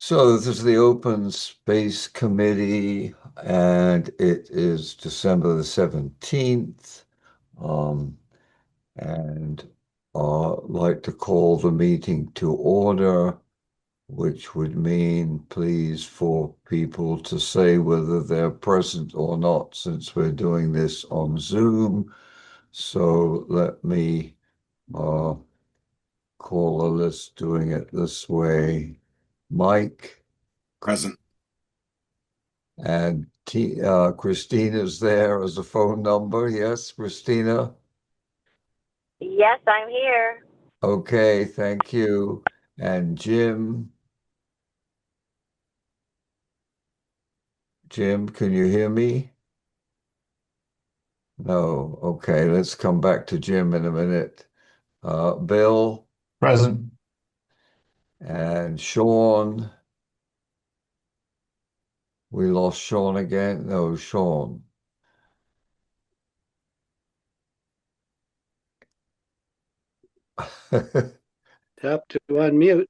So this is the Open Space Committee, and it is December the 17th. Um, and like to call the meeting to order, which would mean please for people to say whether they're present or not, since we're doing this on Zoom. So let me uh, call a list doing it this way. Mike. Present. And Christina's there as a phone number. Yes, Christina. Yes, I'm here. Okay, thank you. And Jim, can you hear me? No. Okay, let's come back to Jim in a minute. Bill Present. and Sean. We lost Sean again. No, Sean. Tap to unmute.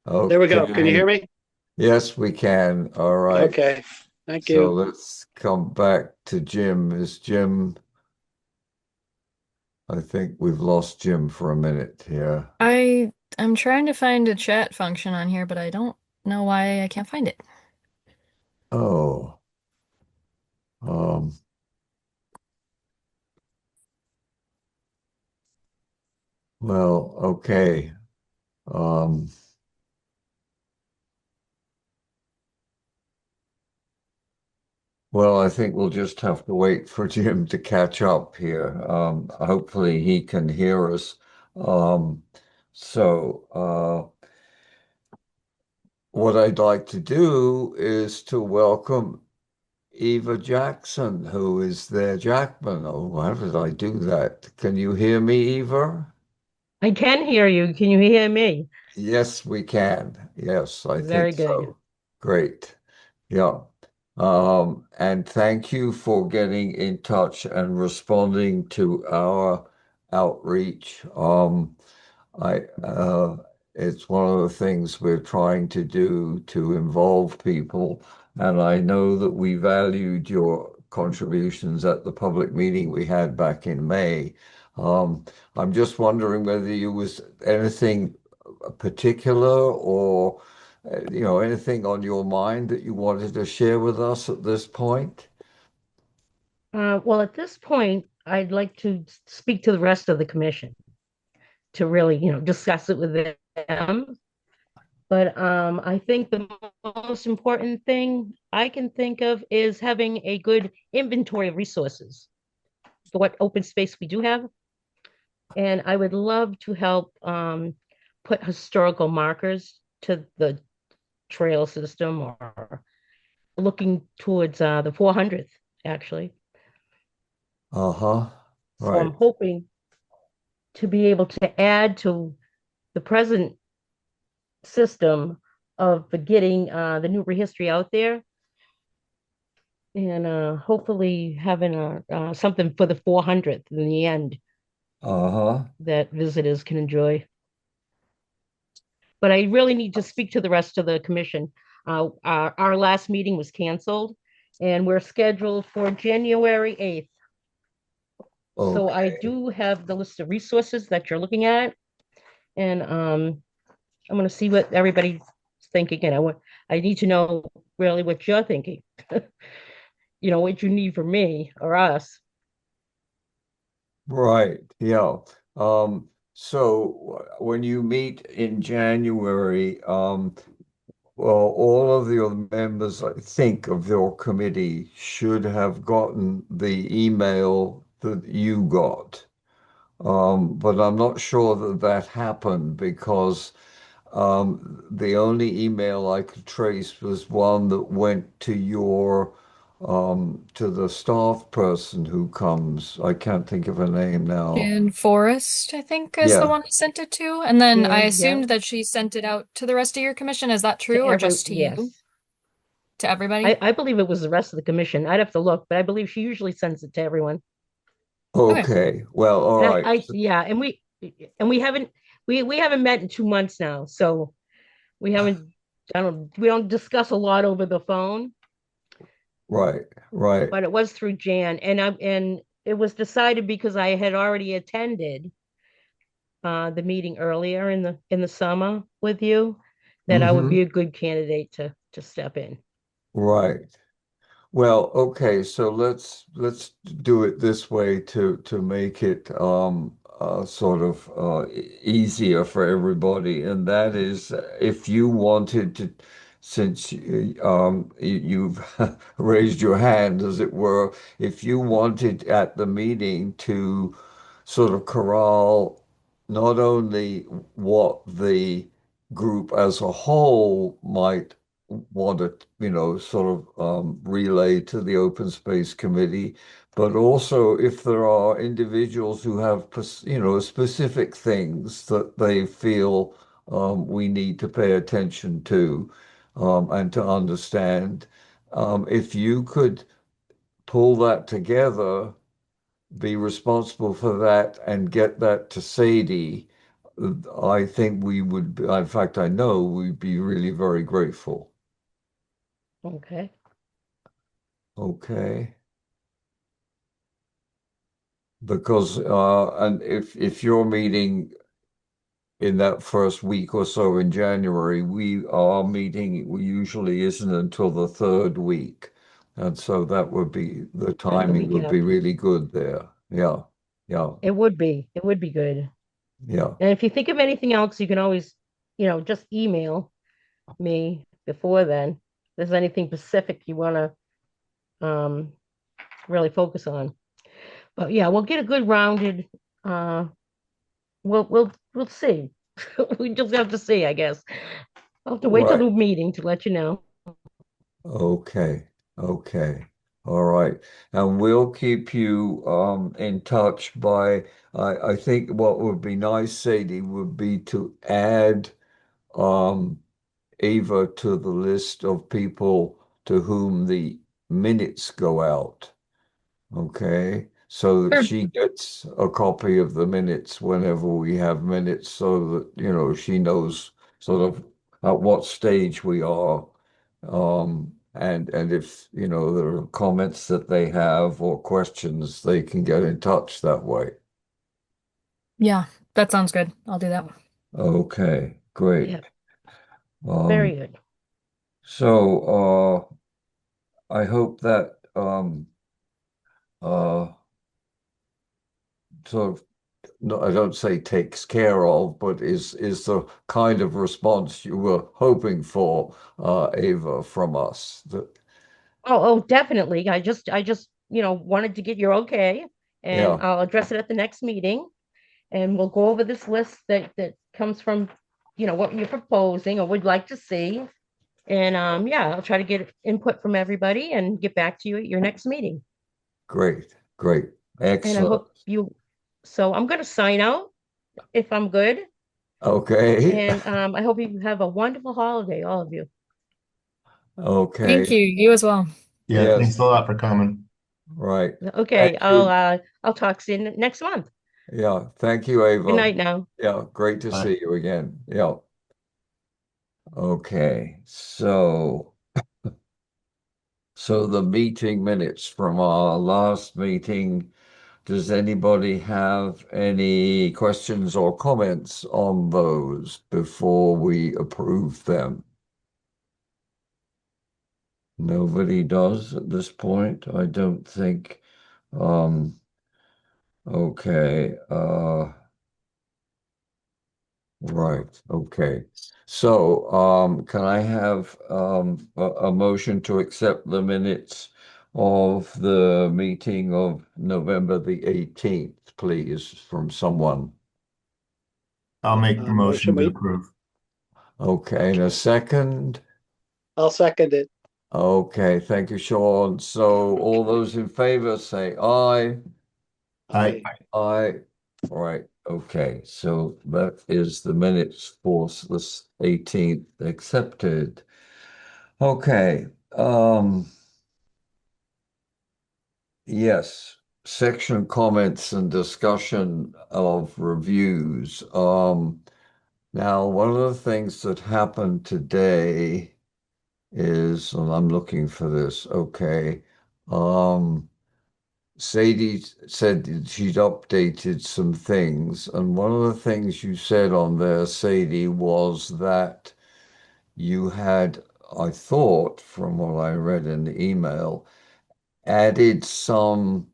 There we go. Can you hear Okay. me? Yes, we can. All right. Okay. Thank So you. let's come back to Jim. Is Jim? I think we've lost Jim for a minute here. I'm trying to find a chat function on here, but I don't know why I can't find it. Oh, um, well, okay. Um, well, I think we'll just have to wait for Jim to catch up here. Hopefully he can hear us. Um, so what I'd like to do is to welcome Eva Jackson, who is there. Jackman. Oh, how did I do that? Can you hear me, Eva? I can hear you. Can you hear me? Yes, we can. Yes, I think Very good. so. Great. Yeah. And thank you for getting in touch and responding to our outreach. I It's one of the things we're trying to do to involve people, and I know that we valued your contributions at the public meeting we had back in May. I'm just wondering whether you was anything particular or anything on your mind that you wanted to share with us at this point? Well, at this point, I'd like to speak to the rest of the commission to really, discuss it with them. But I think the most important thing I can think of is having a good inventory of resources for what open space we do have. And I would love to help put historical markers to the trail system or looking towards the 400th, actually. Uh-huh. So I'm Right. hoping to be able to add to the present system of getting the Newbury history out there and hopefully having something for the 400th in the end Uh-huh. that visitors can enjoy. But I really need to speak to the rest of the commission. Our last meeting was canceled and we're scheduled for January 8th. So I Okay. do have the list of resources that you're looking at. And I'm going to see what everybody's thinking, and I need to know really what you're thinking. What you need from me or us. Right. Yeah. So when you meet in January, well, all of your members, I think, of your committee should have gotten the email that you got. But I'm not sure that that happened because the only email I could trace was one that went to to the staff person who comes. I can't think of her name now. And Forrest, I think, is the Yeah. one I sent it to. And then I And yeah, assumed that she sent it out to the rest of your commission. Is that true, or just to you? yes. To I, everybody? I believe it was the rest of the commission. I'd have to look, but I believe she usually sends it to everyone. Okay. Okay. Well, all And right. yeah, and we haven't met in 2 months now, so we haven't. we don't discuss a lot over the phone, Right, right. but it was through Jan, and it was decided because I had already attended the meeting earlier in the summer with you, that I would Hmm. be a good candidate to step in. Right. Well, okay, so let's do it this way to make it sort of easier for everybody, and that is if you wanted to, since you've raised your hand, as it were, if you wanted at the meeting to sort of corral not only what the group as a whole might want to, sort of relay to the Open Space Committee, but also if there are individuals who have, specific things that they feel we need to pay attention to and to understand. If you could pull that together, be responsible for that, and get that to Sadie, I think we would, in fact, I know we'd be really very grateful. Okay. Okay. Because and if you're meeting in that first week or so in January, our meeting usually isn't until the third week. And so that would be the Right, the timing week would be after. really good there. Yeah. Yeah. It would be. It would be good. Yeah. And if you think of anything else, you can always, just email me before then. If there's anything specific you want to really focus on. But yeah, we'll get a good rounded we'll see. We just have to see, I guess. I'll have to wait till Right. the meeting to let you know. Okay. Okay. All right. And we'll keep you in touch by I think what would be nice, Sadie, would be to add um Ava to the list of people to whom the minutes go out. Okay. So that Sure. she gets a copy of the minutes whenever we have minutes so that, she knows sort of at what stage we are. And if, there are comments that they have or questions, they can get in touch that way. Yeah, that sounds good. I'll do that. Okay, great. Yeah, Um, very good. so I hope that uh sort of, no, I don't say takes care of, but is the kind of response you were hoping for, Ava, from us. Oh, definitely. I just, wanted to get your okay, and Yeah, I'll address it at the next meeting, and we'll go over this list that comes from, what you're proposing or would like to see. And yeah, I'll try to get input from everybody and get back to you at your next meeting. great, great, And I excellent. hope you, so I'm going to sign out if I'm good. Okay, And I hope you have a wonderful holiday, all of you. Thank okay, you. You as well. Yeah, thanks yes, a lot for coming. right. Okay, Thank you. I'll talk to you next month. Yeah, thank you, Good Ava. night now. Yeah, great to Bye. see you again. Yeah. Okay, so the meeting minutes from our last meeting. Does anybody have any questions or comments on those before we approve them? Nobody does at this point, I don't think. Um, okay, right, okay. So, can I have a motion to accept the minutes of the meeting of November the 18th, please, from someone? I'll make the Motion motion to made. approve. Okay, and a second. I'll second it. Okay, thank you, Sean. So all those in favor say aye. Aye. Aye. All right. Okay. So that is the minutes for this 18th accepted. Okay. Yes. Section comments and discussion of reviews. Now, one of the things that happened today is, and I'm looking for this, okay. Um, Sadie said that she'd updated some things, and one of the things you said on there, Sadie, was that you had, I thought, from what I read in the email, added some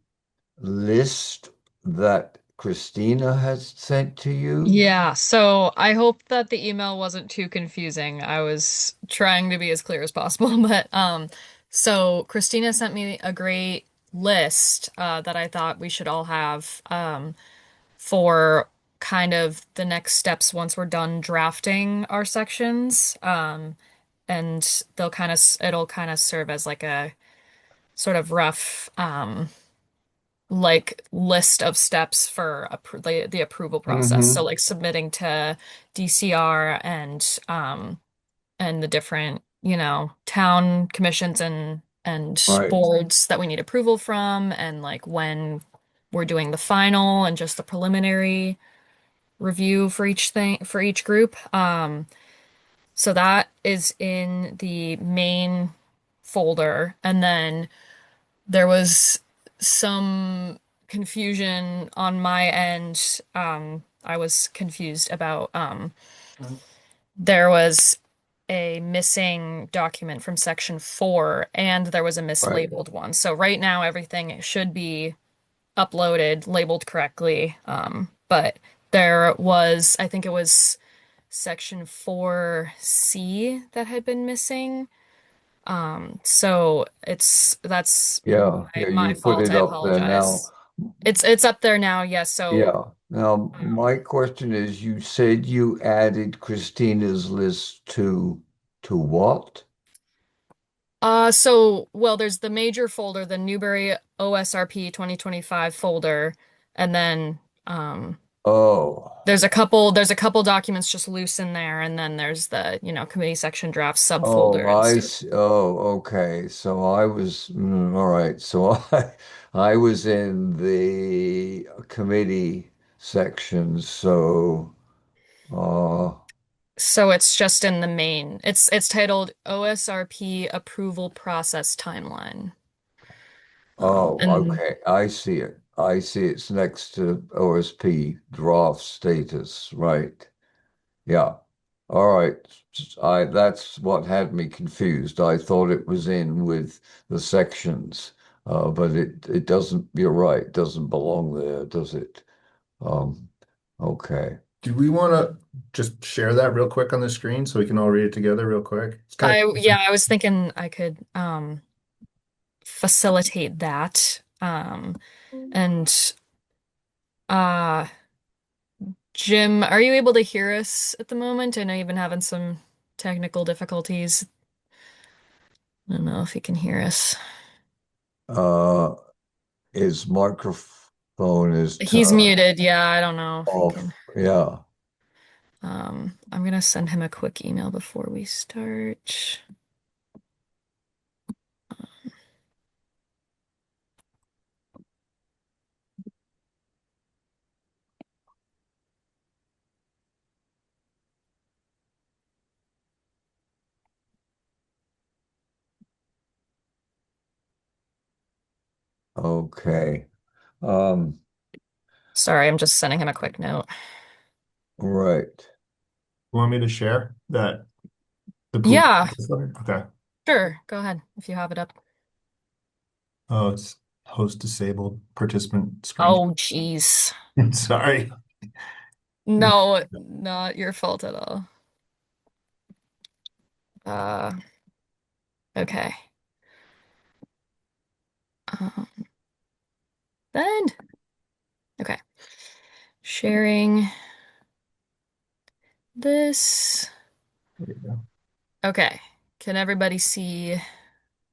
list that Christina had sent to you. Yeah, so I hope that the email wasn't too confusing. I was trying to be as clear as possible, but so Christina sent me a great list that I thought we should all have for kind of the next steps once we're done drafting our sections. And it'll kind of serve as like a sort of rough like list of steps for the approval process. So Mm-hmm. like submitting to DCR and the different, town commissions and Right. boards that we need approval from, and like when we're doing the final and just the preliminary review for each group. So that is in the main folder, and then there was some confusion on my end. I was confused about there was a missing document from section 4 and there was a Right. mislabeled one. So right now everything should be uploaded, labeled correctly. But there was, I think it was section 4C that had been missing. So that's Yeah. Yeah. my You put fault. it I up there now. apologize. It's up there now, yes. So Yeah. Now, my question is, you said you added Christina's list to what? well, there's the major folder, the Newbury OSRP 2025 folder, and then Oh. there's a couple documents just loose in there, and then there's the, committee section draft Oh, subfolder and I stuff. see. Oh, okay. So I was all right. So I was in the committee section. So uh So it's just in the main. It's titled OSRP Approval Process Timeline. oh, And okay. I see it. I see it's next to OSP draft status, right? Yeah. All right. I That's what had me confused. I thought it was in with the sections, but it doesn't. You're right. It doesn't belong there, does it? Um, okay. Do we want to just share that real quick on the screen so we can all read it together real quick? It's kind of, yeah, I was thinking I could facilitate that. And uh Jim, are you able to hear us at the moment? I know you've been having some technical difficulties. I don't know if you can hear us. Uh, his microphone is He's muted. Yeah, I don't know if he can. off. Yeah. I'm gonna send him a quick email before we start. Okay. Um, Sorry, I'm just sending him a quick note. right. want me to share that the proof? Yeah, Okay. sure. Go ahead if you have it up. Oh, it's host disabled participant screen. Oh, jeez. Sorry. No, not your fault at all. Uh, okay. Um, then, okay. Sharing this. There you go. Okay. Can everybody see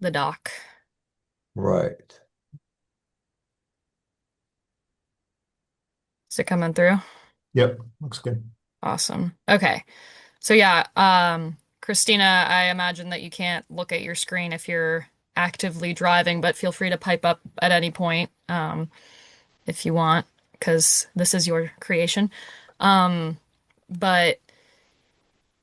the doc? Right. Is it coming through? Yep, looks good. Awesome. Okay. So yeah, Christina, I imagine that you can't look at your screen if you're actively driving, but feel free to pipe up at any point, if you want, because this is your creation. Um, but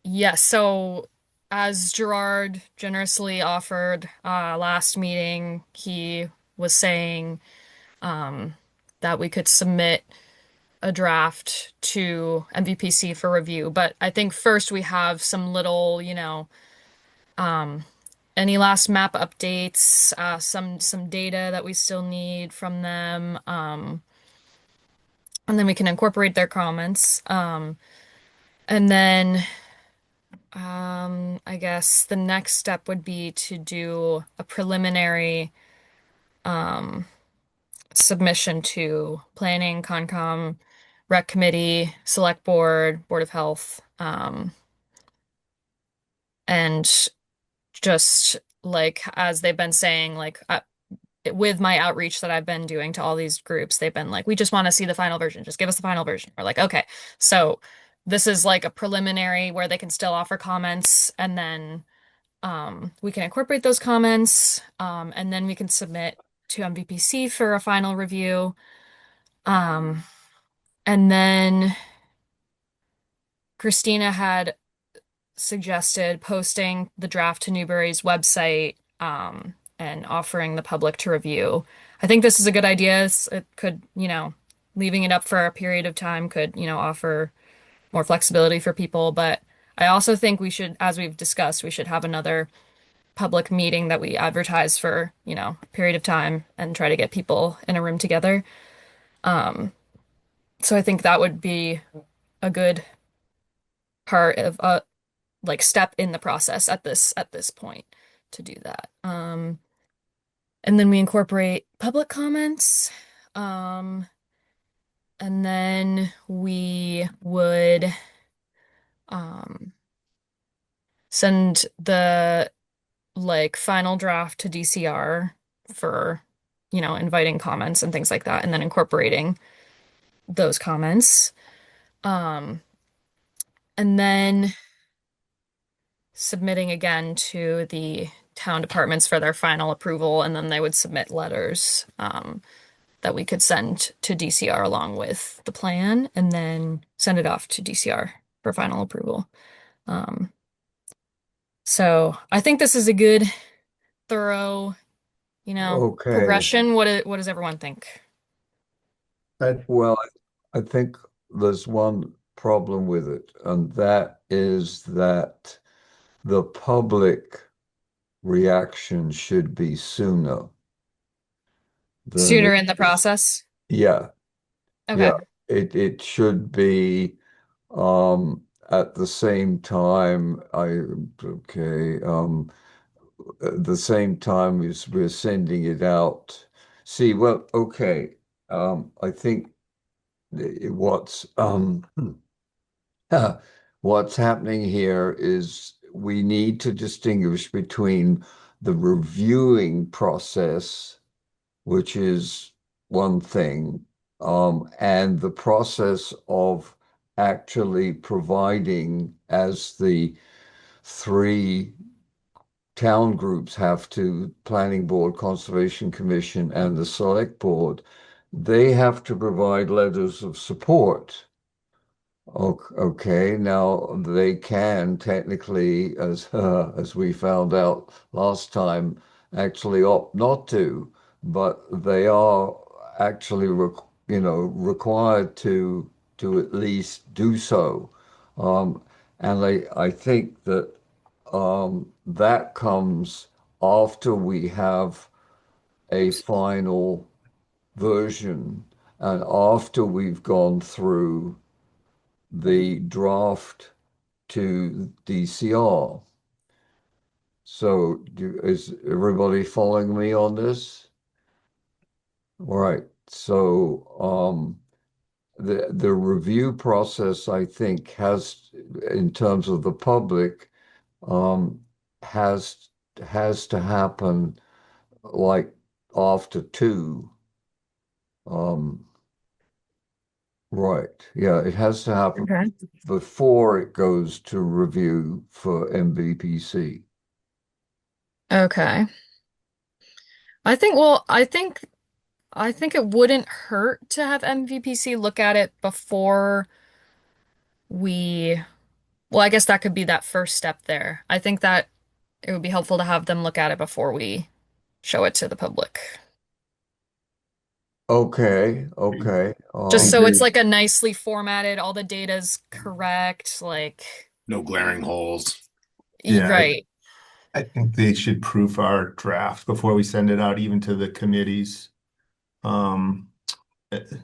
Yes, so as Gerard generously offered last meeting, he was saying um, that we could submit a draft to MVPC for review. But I think first we have some little, um, any last map updates, some data that we still need from them, and then we can incorporate their comments. And then I guess the next step would be to do a preliminary um, submission to planning, Concom, Rec Committee, Select Board, Board of Health, and just like as they've been saying, like with my outreach that I've been doing to all these groups, they've been like, we just want to see the final version. Just give us the final version. We're like, okay. So this is like a preliminary where they can still offer comments, and then we can incorporate those comments, and then we can submit to MVPC for a final review. Um, and then Christina had suggested posting the draft to Newbury's website, and offering the public to review. I think this is a good idea. It could, leaving it up for a period of time could, offer more flexibility for people. But I also think we should, as we've discussed, we should have another public meeting that we advertise for, a period of time and try to get people in a room together. Um, so I think that would be a good part of like step in the process at this point to do that. And then we incorporate public comments. Um, and then we would um send the like final draft to DCR for, inviting comments and things like that, and then incorporating those comments. Um, and then submitting again to the town departments for their final approval, and then they would submit letters that we could send to DCR along with the plan, and then send it off to DCR for final approval. Um, so I think this is a good, thorough, Okay. progression. What does everyone think? Well, I think there's one problem with it, and that is that the public reaction should be sooner than Sooner it in the is. process? Yeah, Okay. yeah. It should be at the same time at the same time as we're sending it out. See, well, okay. I think what's what's happening here is we need to distinguish between the reviewing process, which is one thing, and the process of actually providing, as the three town groups have to, Planning Board, Conservation Commission, and the Select Board, they have to provide letters of support. Okay, now they can technically, as we found out last time, actually opt not to, but they are actually required to at least do so. And I think that that comes after we have a final version and after we've gone through the draft to DCR. So is everybody following me on this? All right. So the review process, I think, has, in terms of the public, um, has has to happen like after two. Um, right. Yeah, it has to happen Okay. before it goes to review for MVPC. Okay. I think it wouldn't hurt to have MVPC look at it before we Well, I guess that could be that first step there. I think that it would be helpful to have them look at it before we show it to the public. Okay, okay. Just so it's Agreed. like a nicely formatted, all the data's correct, like, No glaring holes. Yeah, right. I think they should proof our draft before we send it out, even to the committees. Um,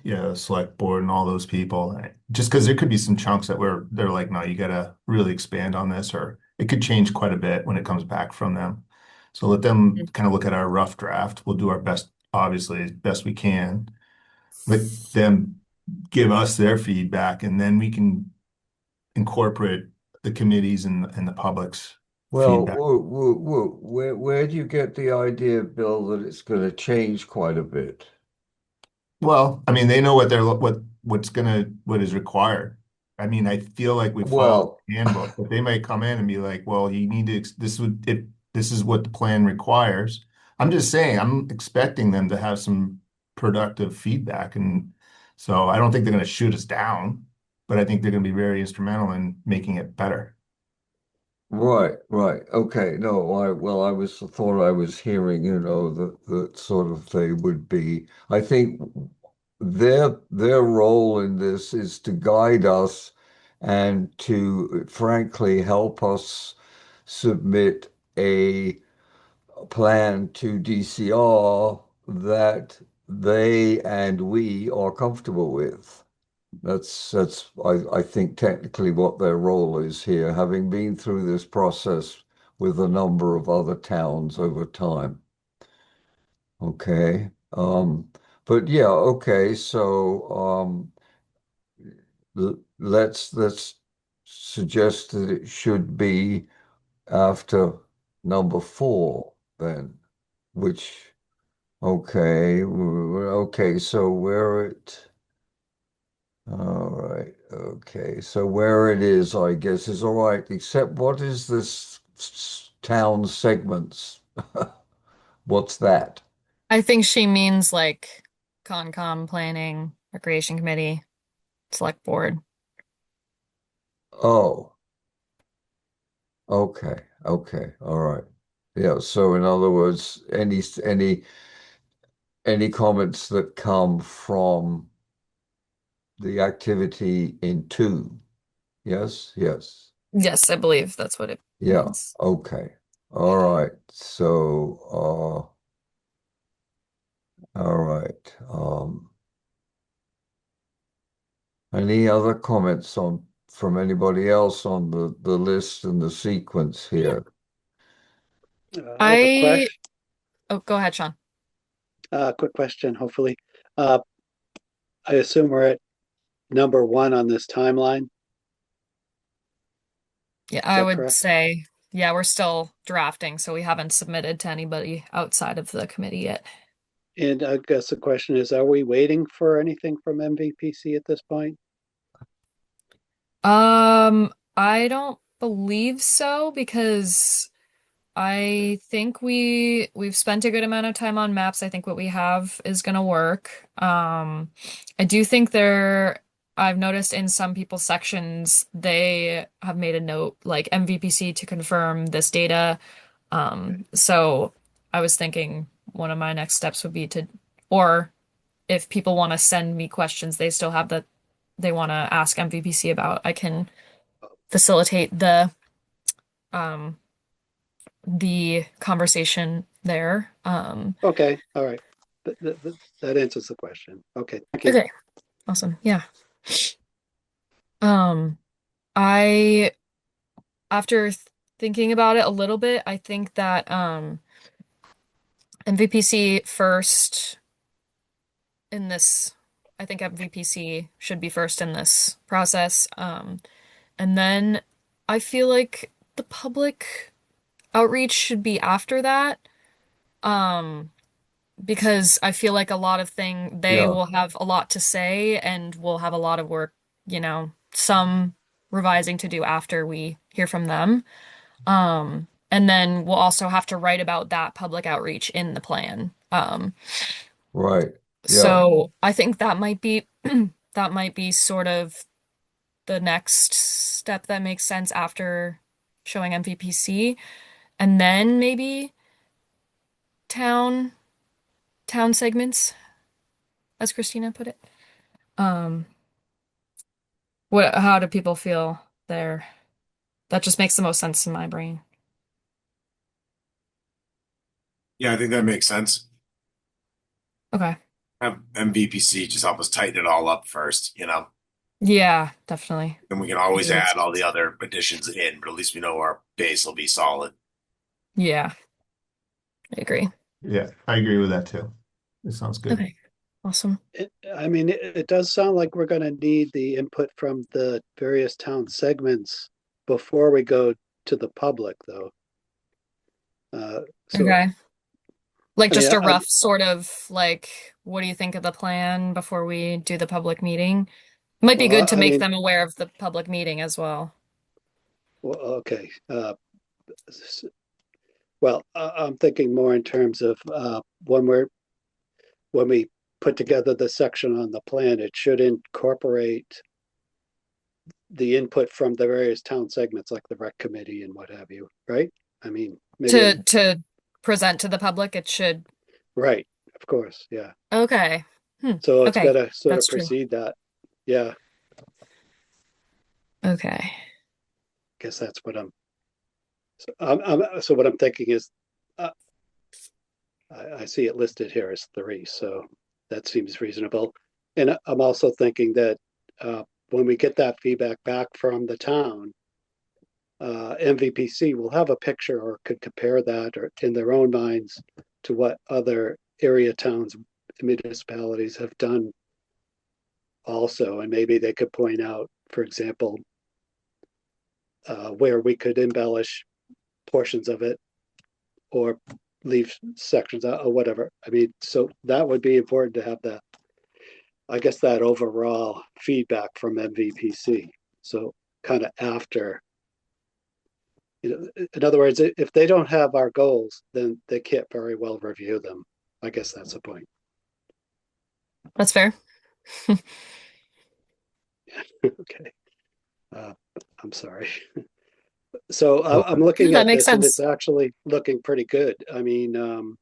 yeah, select board and all those people. Just because there could be some chunks that they're like, no, you gotta really expand on this, or it could change quite a bit when it comes back from them. So let them kind of look at our rough draft. We'll do our best, obviously, as best we can. Let them give us their feedback, and then we can incorporate the committees and the public's Well, feedback. where do you get the idea, Bill, that it's going to change quite a bit? Well, I mean, they know what is required. I mean, I feel like we followed Well, the handbook, but they might come in and be like, "Well, you need to. This is what the plan requires." I'm just saying, I'm expecting them to have some productive feedback, and so I don't think they're going to shoot us down, but I think they're going to be very instrumental in making it better. right, right. Okay. No, I was thought I was hearing, that sort of they would be. I think their role in this is to guide us and to frankly help us submit a plan to DCR that they and we are comfortable with. I think technically what their role is here, having been through this process with a number of other towns over time. Okay. But yeah, okay, so let's suggest that it should be after number 4 then, which okay, so where it all right, okay, so where it is, I guess, is all right, except what is this town segments? What's that? I think she means like Concom, planning, recreation committee, select board. Oh, okay, okay, all right. Yeah, so in other words, any comments that come from the activity in 2. Yes, yes. Yes, I believe that's what it Yeah, means. okay. All right. So, all right. Any other comments from anybody else on the list and the sequence here? I have a I Oh, go ahead, Sean. quick question, hopefully. Uh, I assume we're at number 1 on this timeline. Yeah, Is I that would correct? say, yeah, we're still drafting, so we haven't submitted to anybody outside of the committee yet. And I guess the question is, are we waiting for anything from MVPC at this point? I don't believe so because I think we've spent a good amount of time on maps. I think what we have is gonna work. I do think I've noticed in some people's sections they have made a note like MVPC to confirm this data. So I was thinking one of my next steps would be or if people want to send me questions they still have that they want to ask MVPC about, I can facilitate um the conversation there. Okay, all right. That answers the question. Okay, thank you. Okay, awesome. Yeah. Um, I after thinking about it a little bit, I think that MVPC first in this, I think MVPC should be first in this process. And then I feel like the public outreach should be after that. Um, because I feel like a lot of they Yeah, will have a lot to say and we'll have a lot of work, some revising to do after we hear from them. And then we'll also have to write about that public outreach in the plan. right. Yeah, So I think that might be that might be sort of the next step that makes sense after showing MVPC, and then maybe town town segments, as Christina put it. Um, how do people feel there? That just makes the most sense in my brain. Yeah, I think that makes sense. Okay. Have MVPC just help us tighten it all up first, you know? Yeah, definitely. Then we can always Makes add all the sense. other additions in, but at least we know our base will be solid. Yeah, I agree. Yeah, I agree with that too. It sounds good. Okay, awesome. I mean, it does sound like we're gonna need the input from the various town segments before we go to the public, though. So, Okay. Like I mean, just a rough sort of like, what do you think of the plan before we do the public meeting? Might be good well, to I make mean, them aware of the public meeting as well. well, okay. S- well, I'm thinking more in terms of when we put together the section on the plan, it should incorporate the input from the various town segments, like the rec committee and what have you, right? I mean, maybe I'm To present to the public, it should. right, of course, yeah. Okay. So it's got Okay, to sort of that's true. precede that. Yeah, Okay. guess that's what so what I'm thinking is, uh, I see it listed here as three, so that seems reasonable. And I'm also thinking that when we get that feedback back from the town, MVPC will have a picture or could compare that or in their own minds to what other area towns, municipalities have done also. And maybe they could point out, for example, where we could embellish portions of it or leave sections out or whatever. I mean, so that would be important to have that, I guess, that overall feedback from MVPC. So kind of after, in other words, if they don't have our goals, then they can't very well review them. I guess that's the point. That's fair. Okay. Uh, I'm sorry. So So, I'm looking That at makes this and it's sense. actually looking pretty good. I mean,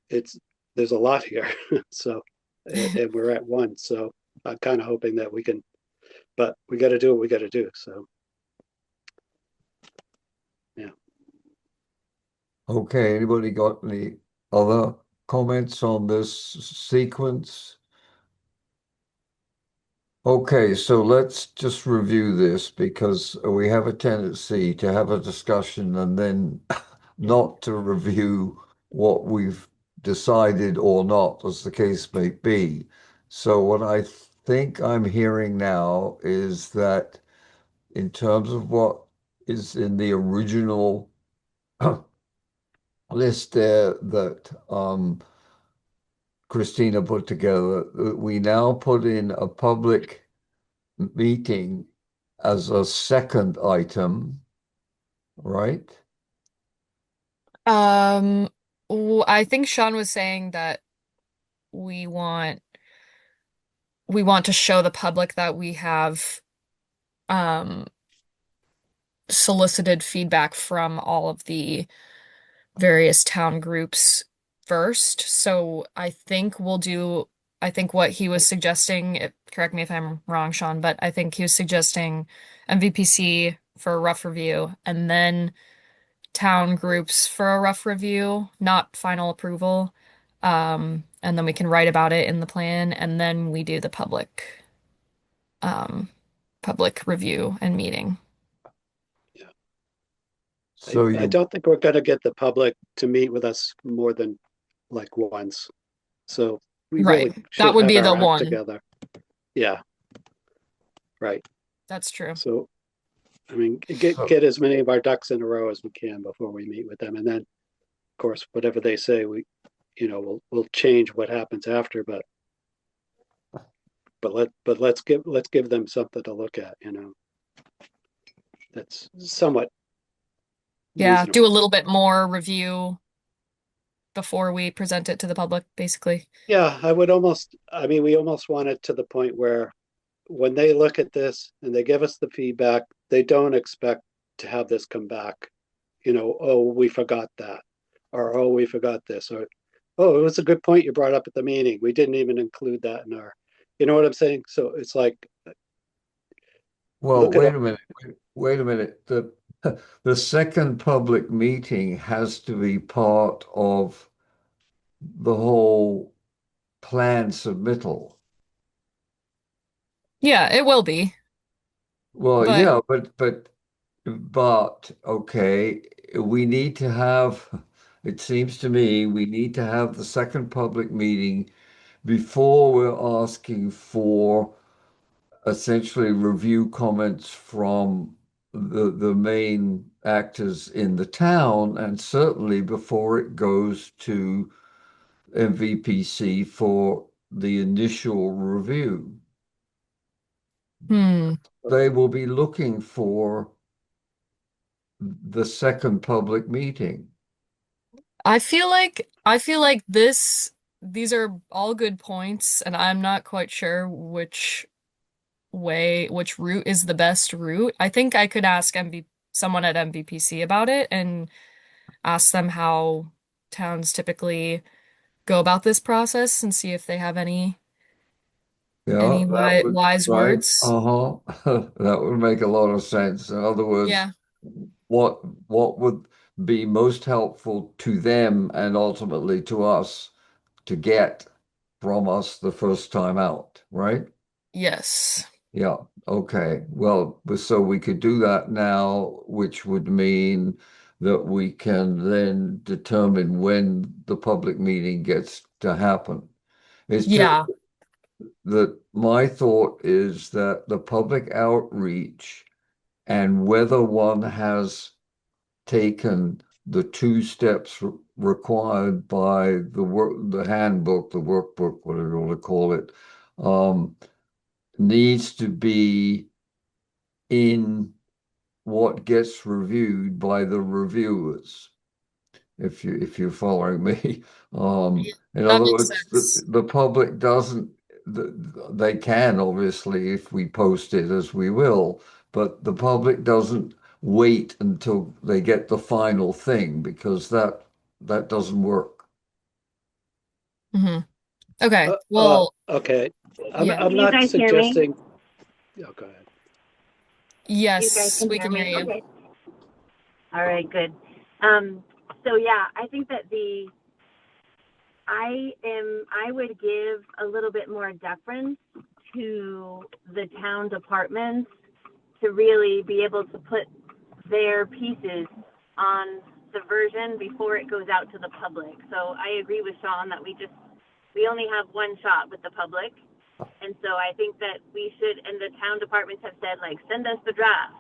it's there's a lot here. So, and we're at one. So I'm kind of hoping that we can, but we got to do what we got to do. So, yeah. okay, anybody got any other comments on this sequence? Okay, so let's just review this because we have a tendency to have a discussion and then not to review what we've decided or not, as the case may be. So what I think I'm hearing now is that in terms of what is in the original list there that Christina put together, we now put in a public meeting as a second item, right? Um, I think Sean was saying that we want we want to show the public that we have um solicited feedback from all of the various town groups first. So I think what he was suggesting, correct me if I'm wrong, Sean, but I think he was suggesting MVPC for a rough review and then town groups for a rough review, not final approval. And then we can write about it in the plan, and then we do the um, public review and meeting. So I you, don't think we're going to get the public to meet with us more than like once. So we Right. really That should would have be our the act one. together. Yeah, right. That's true. So, I mean, so, get as many of our ducks in a row as we can before we meet with them. And then, of course, whatever they say, we'll change what happens after, but let's give them something to look at, that's somewhat Yeah, do a reasonable. little bit more review before we present it to the public, basically. Yeah, I mean, we almost want it to the point where when they look at this and they give us the feedback, they don't expect to have this come back. Oh, we forgot that, or oh, we forgot this, or oh, it was a good point you brought up at the meeting. We didn't even include that in our, you know what I'm saying? So it's like, Well, look at wait it. a minute. Wait a minute. The second public meeting has to be part of the whole plan submittal. Yeah, it will be. Well, But yeah, but okay, we need to have, it seems to me, we need to have the second public meeting before we're asking for essentially review comments from the main actors in the town, and certainly before it goes to MVPC for the initial review. hmm, They will be looking for the second public meeting. I feel like these are all good points, and I'm not quite sure which route is the best route. I think I could ask someone at MVPC about it and ask them how towns typically go about this process and see if they have Yeah, any that would, wise right. words. Uh-huh. That would make a lot of sense. In other words, Yeah. what what would be most helpful to them and ultimately to us to get from us the first time out, right? Yes. Yeah. Okay. Well, so we could do that now, which would mean that we can then determine when the public meeting gets to happen. It's just Yeah. that my thought is that the public outreach and whether one has taken the two steps required by the handbook, the workbook, whatever you want to call it, um, needs to be in what gets reviewed by the reviewers. If you're following me, Yeah, in that other makes words, sense. the public doesn't. They can obviously if we post it as we will, but the public doesn't wait until they get the final thing because that doesn't work. Hmm. Okay. Uh, uh, Well, okay. yeah. I'm Can you not guys hear me? suggesting. Oh, go ahead. You guys Yes, can we hear can hear me? you. Okay. All right, good. So yeah, I think that I would give a little bit more deference to the town departments to really be able to put their pieces on the version before it goes out to the public. So I agree with Sean that we only have one shot with the public. And so I think that we should, and the town departments have said, like, send us the draft.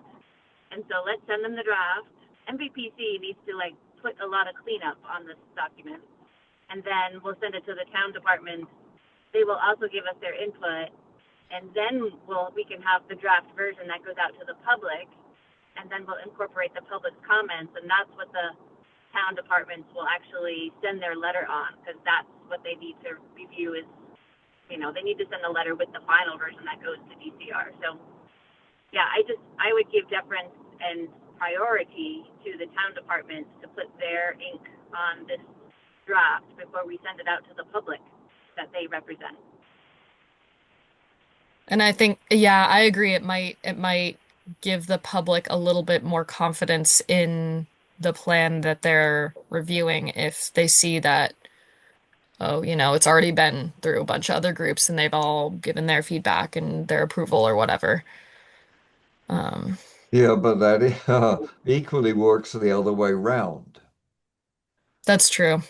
And so let's send them the draft. MVPC needs to, like, put a lot of cleanup on this document. And then we'll send it to the town department. They will also give us their input. And then we can have the draft version that goes out to the public. And then we'll incorporate the public's comments. And that's what the town departments will actually send their letter on, because that's what they need to review is, they need to send a letter with the final version that goes to DCR. So yeah, I would give deference and priority to the town departments to put their ink on this draft before we send it out to the public that they represent. And I think, yeah, I agree. It might give the public a little bit more confidence in the plan that they're reviewing if they see that, oh, it's already been through a bunch of other groups and they've all given their feedback and their approval or whatever. Um, Yeah, but that equally works the other way round. that's true.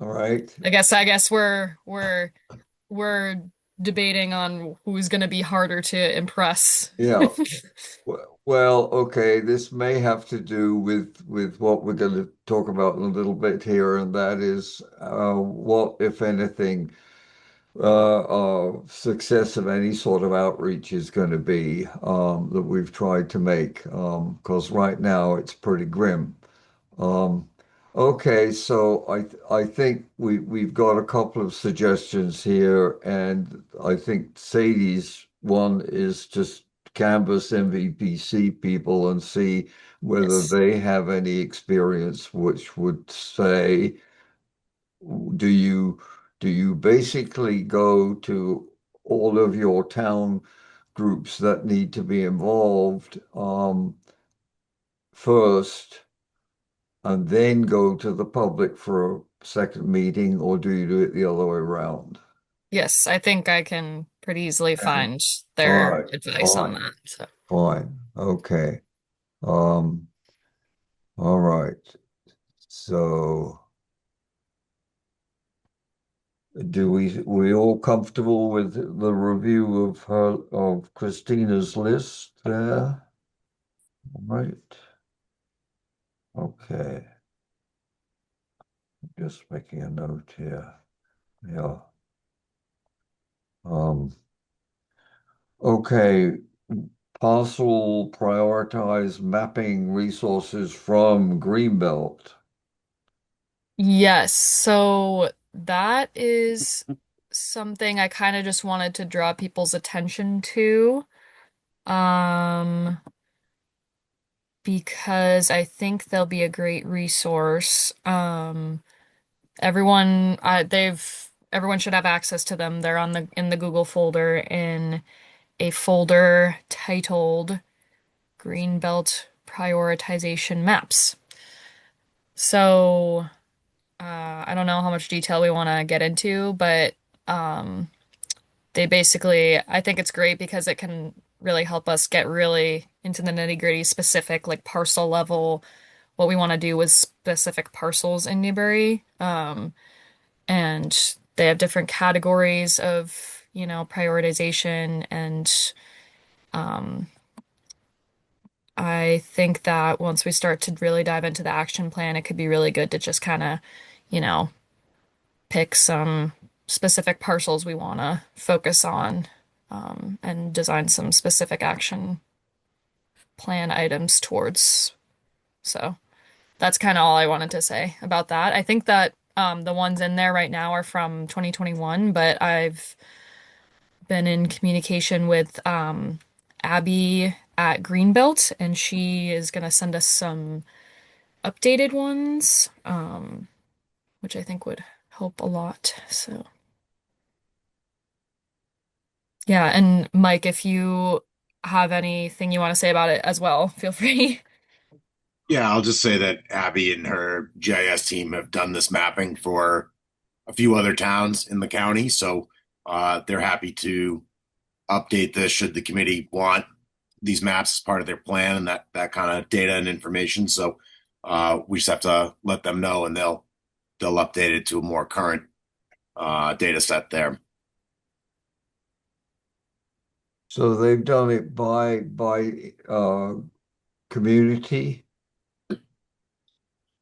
All right. I guess we're debating on who's going to be harder to impress. Yeah. Well, okay, this may have to do with what we're going to talk about in a little bit here, and that is what, if anything, success of any sort of outreach is going to be that we've tried to make, because right now it's pretty grim. Um, okay, so I think we've got a couple of suggestions here, and I think Sadie's one is just canvass MVPC people and see whether Yes. they have any experience, which would say, do you do you basically go to all of your town groups that need to be involved first and then go to the public for a second meeting, or do you do it the other way around? Yes, I think I can pretty easily Okay. find All their right, advice on fine, that. So, fine. Okay. Um, all right. So we all comfortable with the review of Christina's list there? All right. Okay. Just making a note here. Yeah. Um, okay. Parcel prioritize mapping resources from Greenbelt. yes, so that is something I kind of just wanted to draw people's attention to. Um, because I think they'll be a great resource. Everyone should have access to them. They're on the in the Google folder in a folder titled Greenbelt Prioritization Maps. So, I don't know how much detail we want to get into, but um, they basically, I think it's great because it can really help us get really into the nitty-gritty specific, like parcel level, what we want to do with specific parcels in Newbury. And they have different categories of, prioritization. And um, I think that once we start to really dive into the action plan, it could be really good to just kind of, you know, pick some specific parcels we want to focus on, and design some specific action plan items towards. So that's kind of all I wanted to say about that. I think that the ones in there right now are from 2021, but I've been in communication with Abby at Greenbelt, and she is going to send us some updated ones, which I think would help a lot. So, yeah, and Mike, if you have anything you want to say about it as well, feel free. Yeah, I'll just say that Abby and her GIS team have done this mapping for a few other towns in the county. So they're happy to update this should the committee want these maps as part of their plan and that kind of data and information. So we just have to let them know and they'll update it to a more current data set there. So they've done it by community.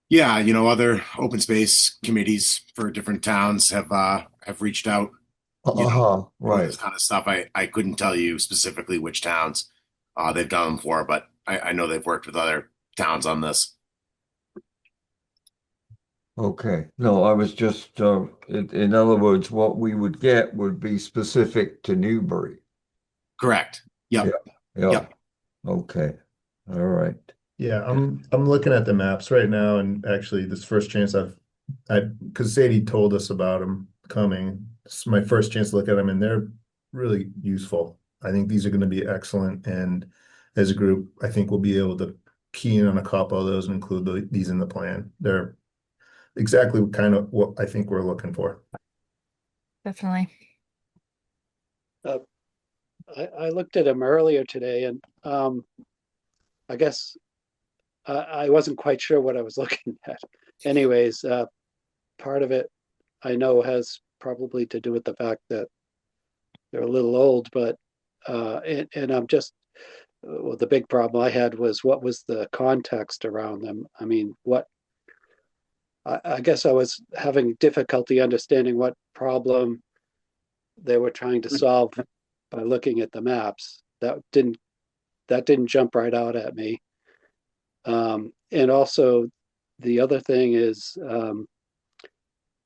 Yeah, other open space committees for different towns have reached out, for this Right. kind of stuff. I couldn't tell you specifically which towns they've done them for, but I know they've worked with other towns on this. Okay. No, I was just, in other words, what we would get would be specific to Newbury. Correct. Yeah. Yep. Yeah. Yep. Okay. All right. Yeah, I'm looking at the maps right now, and actually, this first chance because Sadie told us about them coming. It's my first chance to look at them, and they're really useful. I think these are going to be excellent, and as a group, I think we'll be able to key in on a couple of those and include these in the plan. They're exactly kind of what I think we're looking for. Definitely. I looked at them earlier today, and I guess I wasn't quite sure what I was looking at. Anyways, part of it I know has probably to do with the fact that they're a little old, but and I'm just well, the big problem I had was what was the context around them. I mean, I guess I was having difficulty understanding what problem they were trying to solve by looking at the maps. That didn't jump right out at me. And also, the other thing is,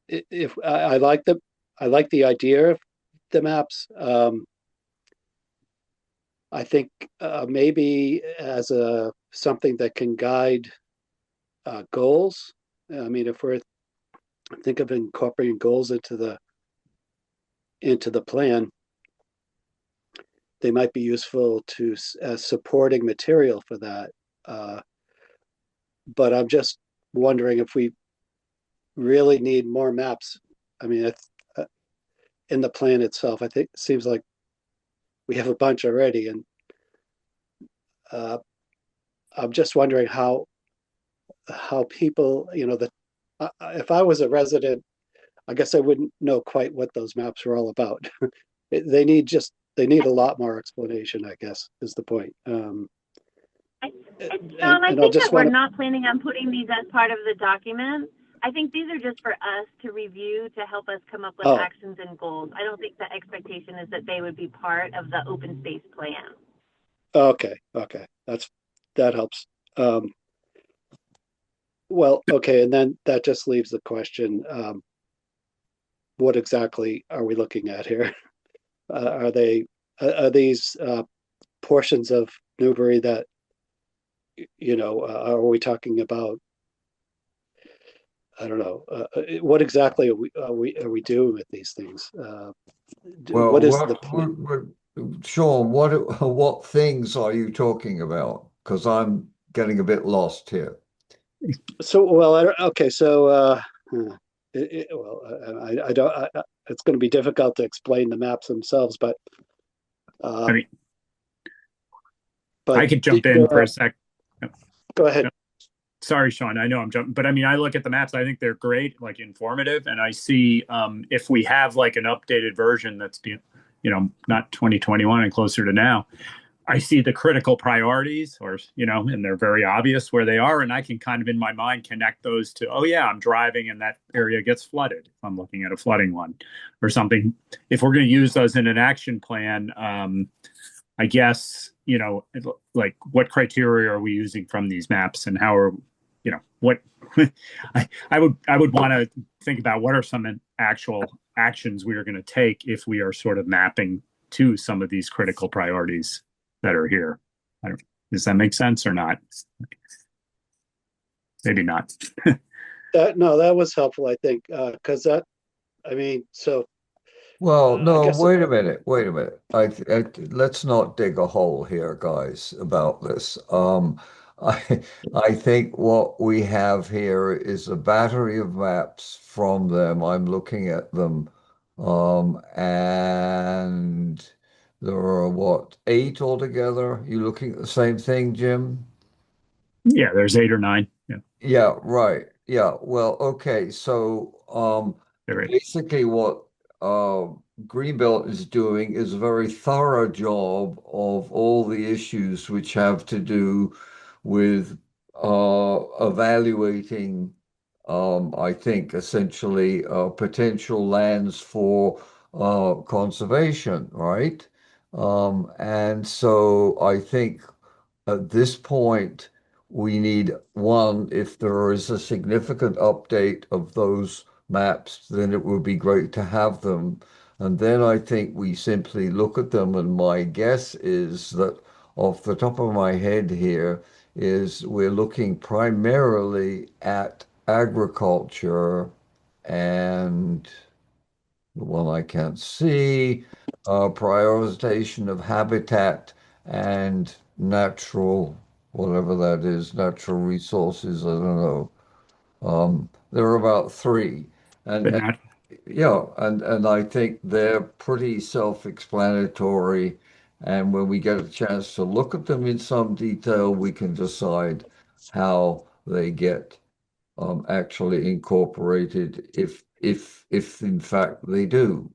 if I like the idea of the maps, I think maybe as a something that can guide goals. I mean, if we're think of incorporating goals into the plan, they might be useful to as supporting material for that. Uh, but I'm just wondering if we really need more maps. I mean, it's, in the plan itself, I think it seems like we have a bunch already, and uh, I'm just wondering how people, you know, that if I was a resident, I guess I wouldn't know quite what those maps are all about. They need just they need a lot more explanation, I guess, is the point. I, Sean, I And I'll think that just we're want to, not planning on putting these as part of the document. I think these are just for us to review to help us come up with oh, actions and goals. I don't think the expectation is that they would be part of the open space plan. okay, that helps. Um, well, okay, and then that just leaves the question, what exactly are we looking at here? Are they are these portions of Newbury that you know, are we talking about? I don't know. What exactly are we doing with these things? Well, What is the plan? Sean, what things are you talking about? Because I'm getting a bit lost here. So, well, okay. So, well, I don't. It's going to be difficult to explain the maps themselves, I uh, mean, I but could jump in there for are. a sec. Go ahead. Sorry, Sean. I know I'm jumping, but I mean, I look at the maps. I think they're great, like informative, and I see if we have like an updated version that's not 2021 and closer to now. I see the critical priorities, or and they're very obvious where they are, and I can kind of in my mind connect those to, oh yeah, I'm driving and that area gets flooded. If I'm looking at a flooding one, or something. If we're going to use those in an action plan, I guess like what criteria are we using from these maps, and how are what I would want to think about what are some actual actions we are going to take if we are sort of mapping to some of these critical priorities that are here. Does that make sense or not? Maybe not. No, that was helpful. I think because that. I mean, so Well, I no, guess. wait a minute, wait a minute. Let's not dig a hole here, guys, about this. I I think what we have here is a battery of maps from them. I'm looking at them, and there are what, eight altogether? You looking at the same thing, Jim? Yeah, there's 8 or 9. Yeah, Yeah, right. Yeah. Well, okay. So, there is. basically what uh, Greenbelt is doing is a very thorough job of all the issues which have to do with evaluating, I think, essentially potential lands for conservation, right? And so I think at this point, we need one, if there is a significant update of those maps, then it would be great to have them. And then I think we simply look at them, and my guess is that off the top of my head here is we're looking primarily at agriculture and the one I can't see, prioritization of habitat and natural, whatever that is, natural resources. I don't know. There are about three, But and not. yeah, and I think they're pretty self-explanatory. And when we get a chance to look at them in some detail, we can decide how they get actually incorporated if in fact they do.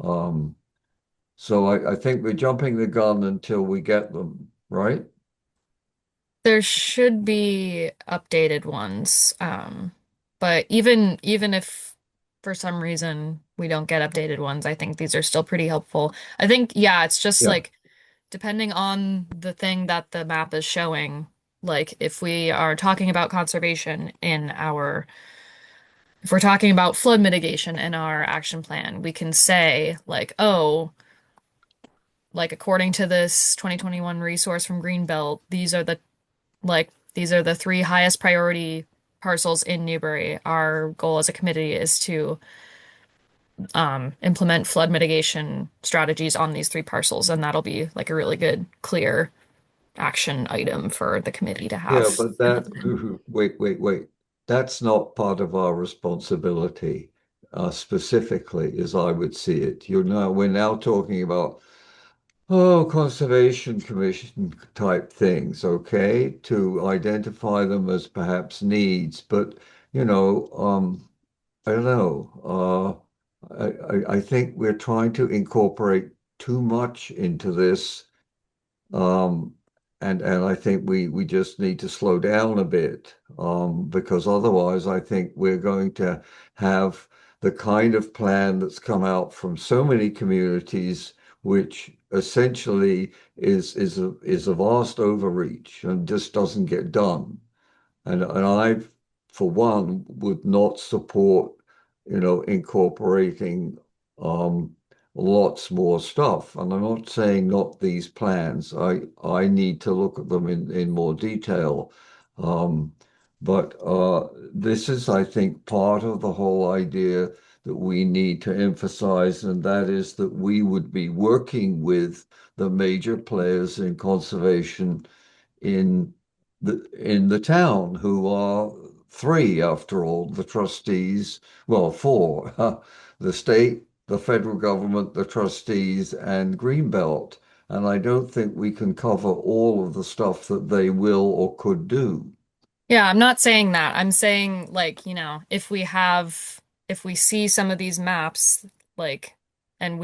Um, so I think we're jumping the gun until we get them, right? There should be updated ones. But even if for some reason we don't get updated ones, I think these are still pretty helpful. I think, yeah, it's just Yeah. like depending on the thing that the map is showing, like if we are talking about conservation if we're talking about flood mitigation in our action plan, we can say like, oh, like according to this 2021 resource from Greenbelt, these are the three highest priority parcels in Newbury. Our goal as a committee is to implement flood mitigation strategies on these three parcels, and that'll be like a really good, clear action item for the committee to Yeah, have. but wait. That's not part of our responsibility, specifically, as I would see it. We're now talking about, conservation commission type things, okay, to identify them as perhaps needs. But, you know, I don't know. I think we're trying to incorporate too much into this. Um, and I think we just need to slow down a bit, because otherwise I think we're going to have the kind of plan that's come out from so many communities, which essentially is a vast overreach and just doesn't get done. And I, for one, would not support, incorporating um, lots more stuff. And I'm not saying not these plans. I need to look at them in more detail. Um, but this is, I think, part of the whole idea that we need to emphasize, and that is that we would be working with the major players in conservation in the town, who are three, after all, the trustees, well, four, the state, the federal government, the trustees, and Greenbelt. And I don't think we can cover all of the stuff that they will or could do. Yeah, I'm not saying that. I'm saying like, if we see some of these maps, like, and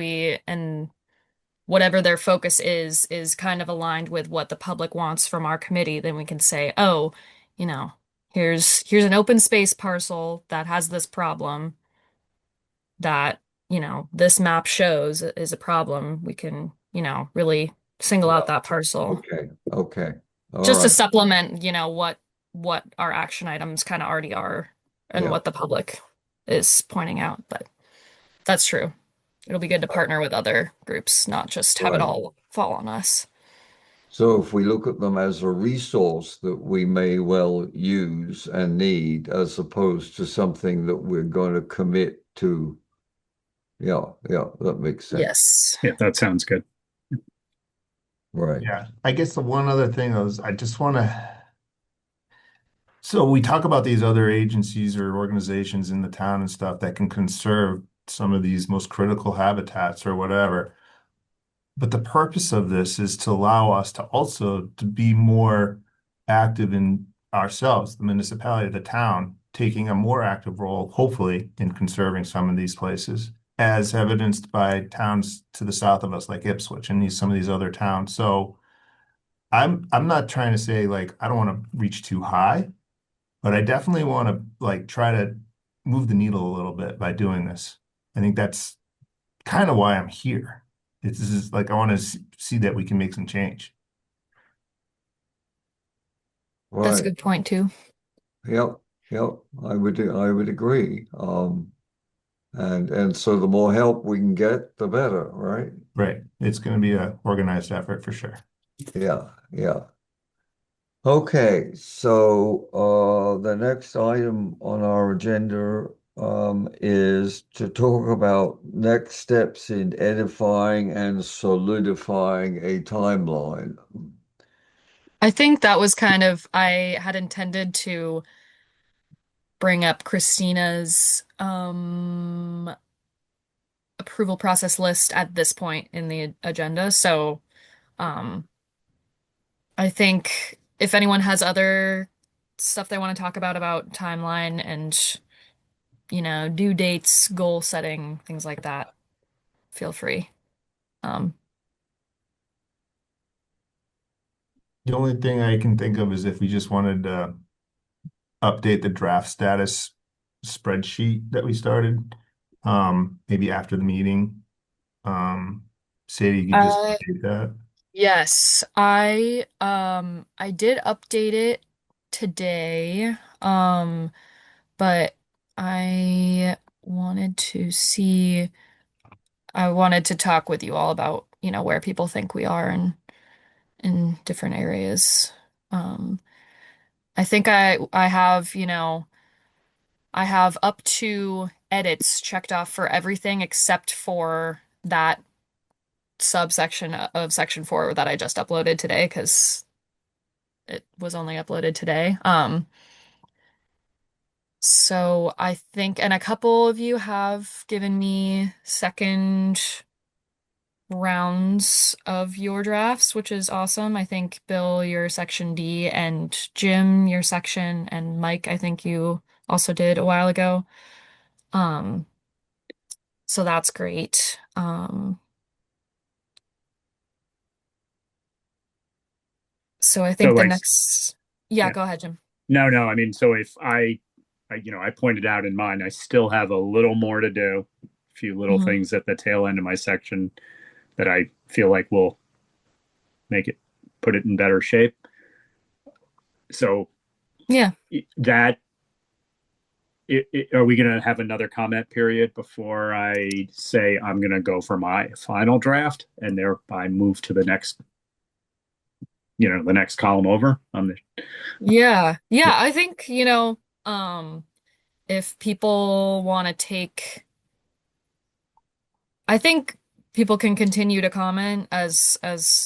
whatever their focus is kind of aligned with what the public wants from our committee, then we can say, oh, you know, here's an open space parcel that has this problem that, this map shows is a problem. We can, really single Yeah. out that parcel Okay. Okay. All just to right. supplement, what our action items kind of already are and Yeah. what the public is pointing out. But that's true. It'll be good to partner with other groups, not just have it Right. all fall on us. So if we look at them as a resource that we may well use and need, as opposed to something that we're going to commit to. Yeah, yeah, that makes sense. Yes. Yeah, that sounds good. Right. Yeah, I guess the one other thing is I just want to. So we talk about these other agencies or organizations in the town and stuff that can conserve some of these most critical habitats or whatever. But the purpose of this is to allow us to also to be more active in ourselves, the municipality, the town, taking a more active role, hopefully, in conserving some of these places, as evidenced by towns to the south of us, like Ipswich and some of these other towns. So I'm not trying to say like I don't want to reach too high, but I definitely want to like try to move the needle a little bit by doing this. I think that's kind of why I'm here. This is like I want to see that we can make some change. That's a Right. good point too. Yep. Yep. I would agree. And so the more help we can get, the better, right? Right. It's going to be a organized effort for sure. Yeah. Yeah. Okay. So the next item on our agenda is to talk about next steps in edifying and solidifying a timeline. I think that was I had intended to bring up Christina's approval process list at this point in the agenda. So, um, I think if anyone has other stuff they want to talk about timeline and, due dates, goal setting, things like that, feel free. Um, The only thing I can think of is if we just wanted to update the draft status spreadsheet that we started, maybe after the meeting. Sadie, you could just uh, update that. yes, I did update it today. But I wanted to see, I wanted to talk with you all about where people think we are in different areas. Um, I think I have, I have up to edits checked off for everything except for that subsection of section 4 that I just uploaded today because it was only uploaded today. So I think, and a couple of you have given me second rounds of your drafts, which is awesome. I think Bill, your section D, and Jim, your section, and Mike, I think you also did a while ago. Um, so that's great. So I So think the like, next, yeah, yeah, go ahead, Jim. no. I mean, so if I pointed out in mine, I still have a little more to do, a few little Mhm. things at the tail end of my section that I feel like will make it, put it in better shape. So Yeah. that are we going to have another comment period before I say I'm going to go for my final draft and thereby move to the next, the next column over on the. Yeah. Yeah. I think, if people want to take, I think people can continue to comment as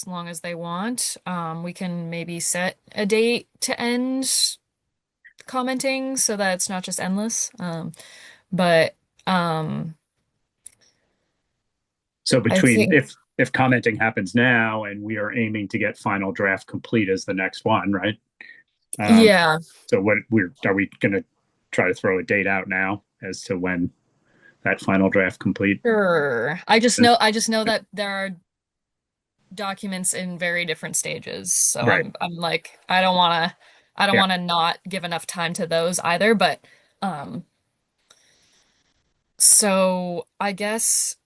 long as they want. We can maybe set a date to end commenting so that it's not just endless. But um So I between think if commenting happens now and we are aiming to get final draft complete as the next one, right? Um, yeah, so what are we going to try to throw a date out now as to when that final draft complete? sure. I just know that there are documents in very different stages. So Right. I'm like I don't Yeah. want to not give enough time to those either, but um so I guess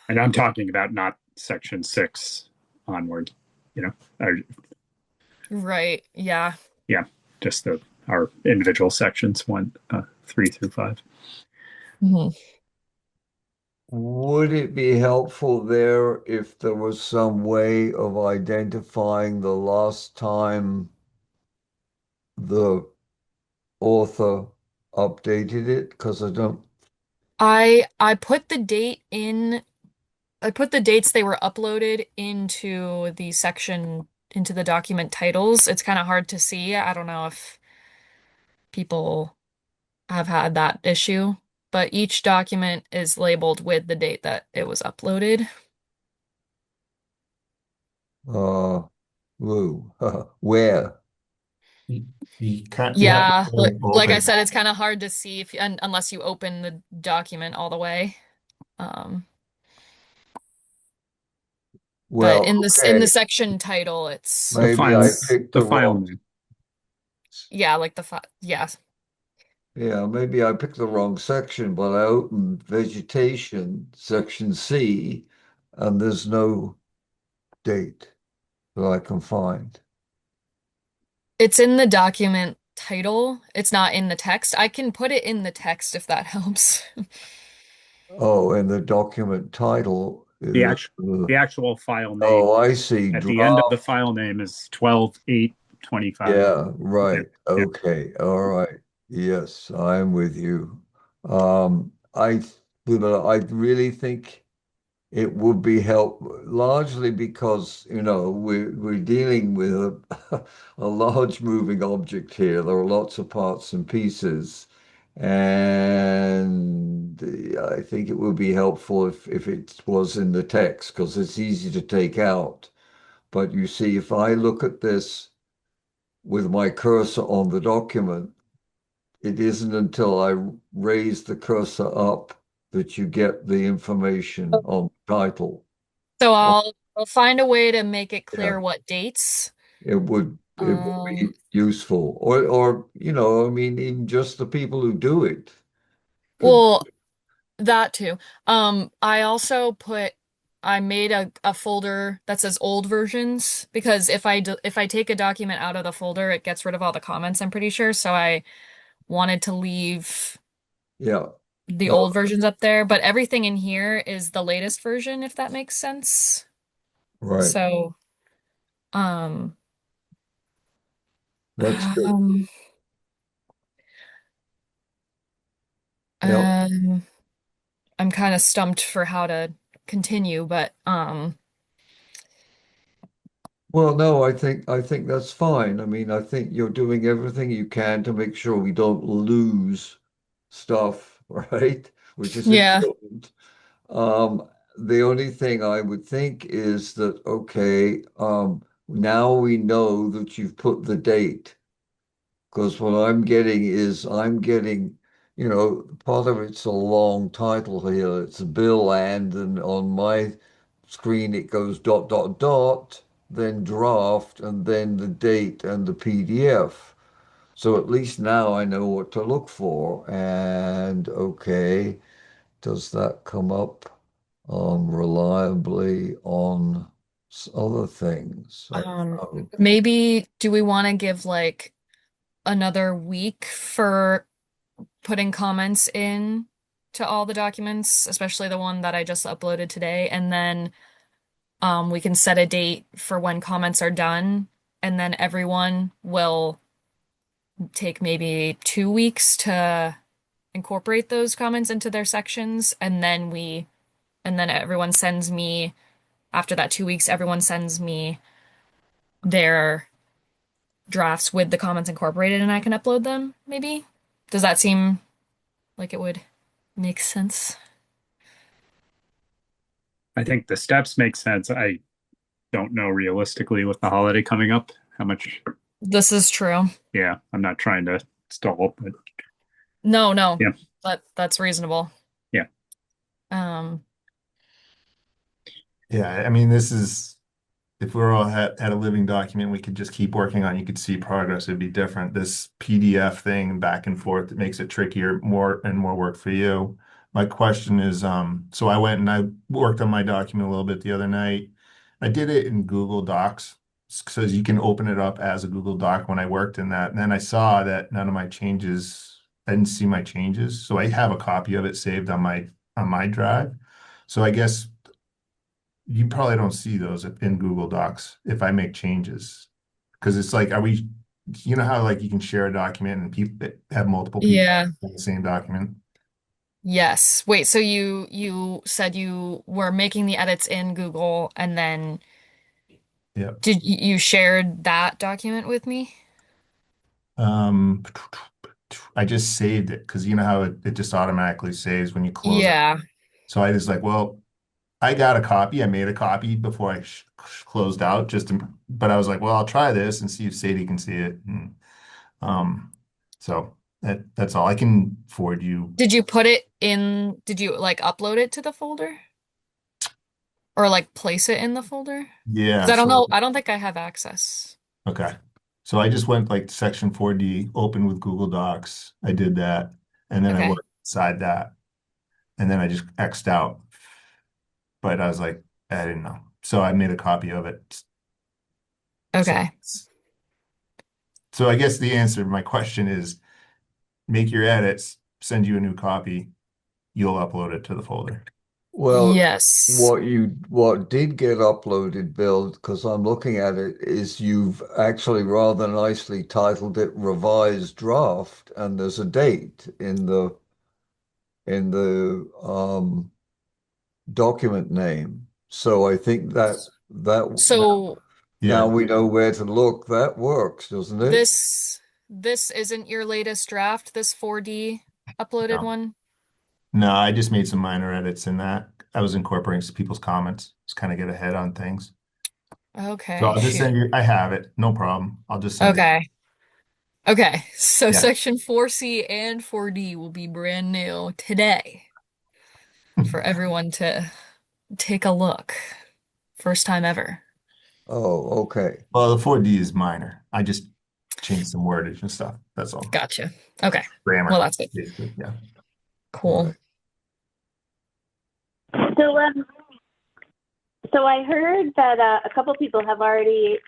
And I'm talking about not section 6 onward, you know, or, right, yeah. yeah, just our individual sections 3 through 5. Mhm. Would it be helpful there if there was some way of identifying the last time the author updated it? Because I don't. I put the date in I put the dates they were uploaded into the section into the document titles. It's kind of hard to see. I don't know if people have had that issue, but each document is labeled with the date that it was uploaded. Uh, Woo. Where? You have Yeah, to like I open. said, it's kind of hard to see if unless you open the document all the way. Um, but Well, in the okay. section title, it's The Maybe I file, picked the the file wrong. name. yeah, like yeah. Yeah, maybe I picked the wrong section, but I opened vegetation, section C, and there's no date that I can find. It's in the document title. It's not in the text. I can put it in the text if that helps. Oh, and the document title The is, actual the actual file name oh, I see. at the end of the Draft. file name is 12/8/25. Yeah, Yeah. right. Yeah. Okay. All right. Yes, I'm with you. I, I really think it would be help largely because, we're dealing with a large moving object here. There are lots of parts and pieces. And I think it would be helpful if it was in the text because it's easy to take out. But you see, if I look at this with my cursor on the document, it isn't until I raise the cursor up that you get the information on the title. So Oh, I'll find a way to make it yeah, clear what dates. it would be Um, useful. Or, I mean, even just the people who do it could. well, that too. I also I made a folder that says old versions because if I take a document out of the folder, it gets rid of all the comments, I'm pretty sure. So I wanted to leave Yeah. the No, old versions up there, but everything in here is the latest version, if that makes sense. right. So, um, That's good. um, Yep. um, I'm kind of stumped for how to continue, but Well, no, I think that's fine. I mean, I think you're doing everything you can to make sure we don't lose stuff, right? Which is yeah. important. The only thing I would think is that, okay, now we know that you've put the date. Because what I'm getting, part of it's a long title here. It's a bill and on my screen it goes dot dot dot, then draft, and then the date and the PDF. So at least now I know what to look for. And okay, does that come up reliably on other things? I Um, don't know. maybe do we want to give like another week for putting comments in to all the documents, especially the one that I just uploaded today, and then we can set a date for when comments are done, and then everyone will take maybe 2 weeks to incorporate those comments into their sections, and then everyone sends me, after that 2 weeks, everyone sends me their drafts with the comments incorporated and I can upload them, maybe? Does that seem like it would make sense? I think the steps make sense. I don't know realistically with the holiday coming up how much. This is true. Yeah, I'm not trying to stall, but No, no, yeah, that's reasonable. yeah. Um, Yeah, I mean, this is if we're all had a living document, we could just keep working on. You could see progress. It'd be different. This PDF thing back and forth, it makes it trickier, more and more work for you. My question is, so I went and I worked on my document a little bit the other night. I did it in Google Docs so you can open it up as a Google Doc when I worked in that. And then I saw that none of my changes, I didn't see my changes. So I have a copy of it saved on my drive. So I guess you probably don't see those in Google Docs if I make changes. Because it's like, you know how like you can share a document and people have multiple people yeah. in the same document? Yes. Wait, so you said you were making the edits in Google and then Yeah. did you shared that document with me? Um, I just saved it because you know how it just automatically saves when you close it. Yeah. So I was like, well, I got a copy. I made a copy before I closed out but I was like, well, I'll try this and see if Sadie can see it. And, so that's all. I can forward you. Did you like upload it to the folder? Or like place it in the folder? Because Yeah. I don't So know, I don't think I have access. okay. So I just went like section 4D, open with Google Docs. I did that. And then I Okay. worked inside that. And then I just X'd out. But I was like, I didn't know. So I made a copy of it. So, Okay. so I guess the answer to my question is make your edits, send you a new copy, you'll upload it to the folder. Well, Yes. what did get uploaded, Bill, because I'm looking at it, is you've actually rather nicely titled it revised draft, and there's a date in the document name. So I think that So now Yeah. we know where to look. That works, doesn't it? this isn't your latest draft, this 4D uploaded No. one? No, I just made some minor edits in that. I was incorporating some people's comments, just kind of get ahead on things. So Okay, I'll just shoot. send you, I have it, no problem. I'll just send it. Okay. Okay. So Yeah. section 4C and 4D will be brand new today for everyone to take a look. First time ever. Oh, okay. Well, the 4D is minor. I just changed some wordage and stuff. That's all. Gotcha. Okay. Well, Grammar, that's good. basically. Yeah. Cool. Right. So, so I heard that a couple people have already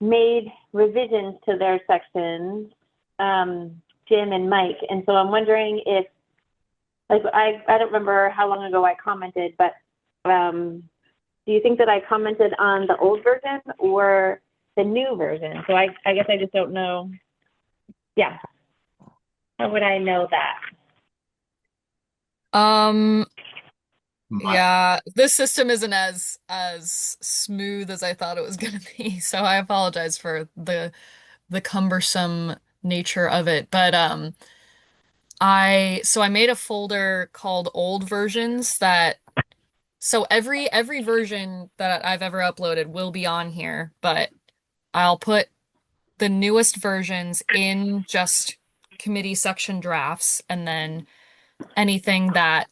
made revisions to their sections, Jim and Mike. And so I'm wondering if like I don't remember how long ago I commented, but do you think that I commented on the old version or the new version? So I guess I just don't know. Yeah. How would I know that? Yeah, this system isn't as smooth as I thought it was gonna be, so I apologize for the cumbersome nature of it. But I made a folder called old versions that so every version that I've ever uploaded will be on here, but I'll put the newest versions in just committee section drafts, and then anything that,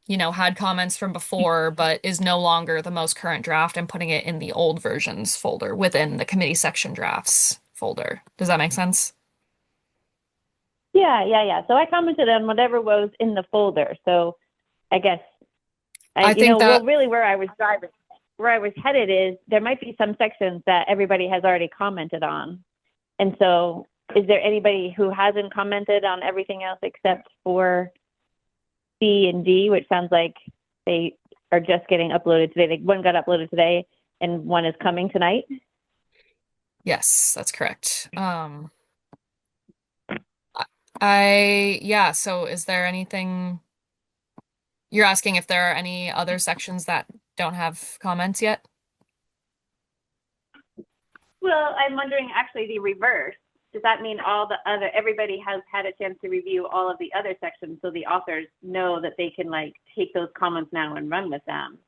had comments from before but is no longer the most current draft, I'm putting it in the old versions folder within the committee section drafts folder. Does that make sense? Yeah. So I commented on whatever was in the folder. So I guess I think that really where I was headed is there might be some sections that everybody has already commented on. And so is there anybody who hasn't commented on everything else except for C and D, which sounds like they are just getting uploaded today? Like one got uploaded today and one is coming tonight. yes, that's correct. Yeah, so is there anything you're asking if there are any other sections that don't have comments yet? Well, I'm wondering actually the reverse. Does that mean everybody has had a chance to review all of the other sections so the authors know that they can like take those comments now and run with them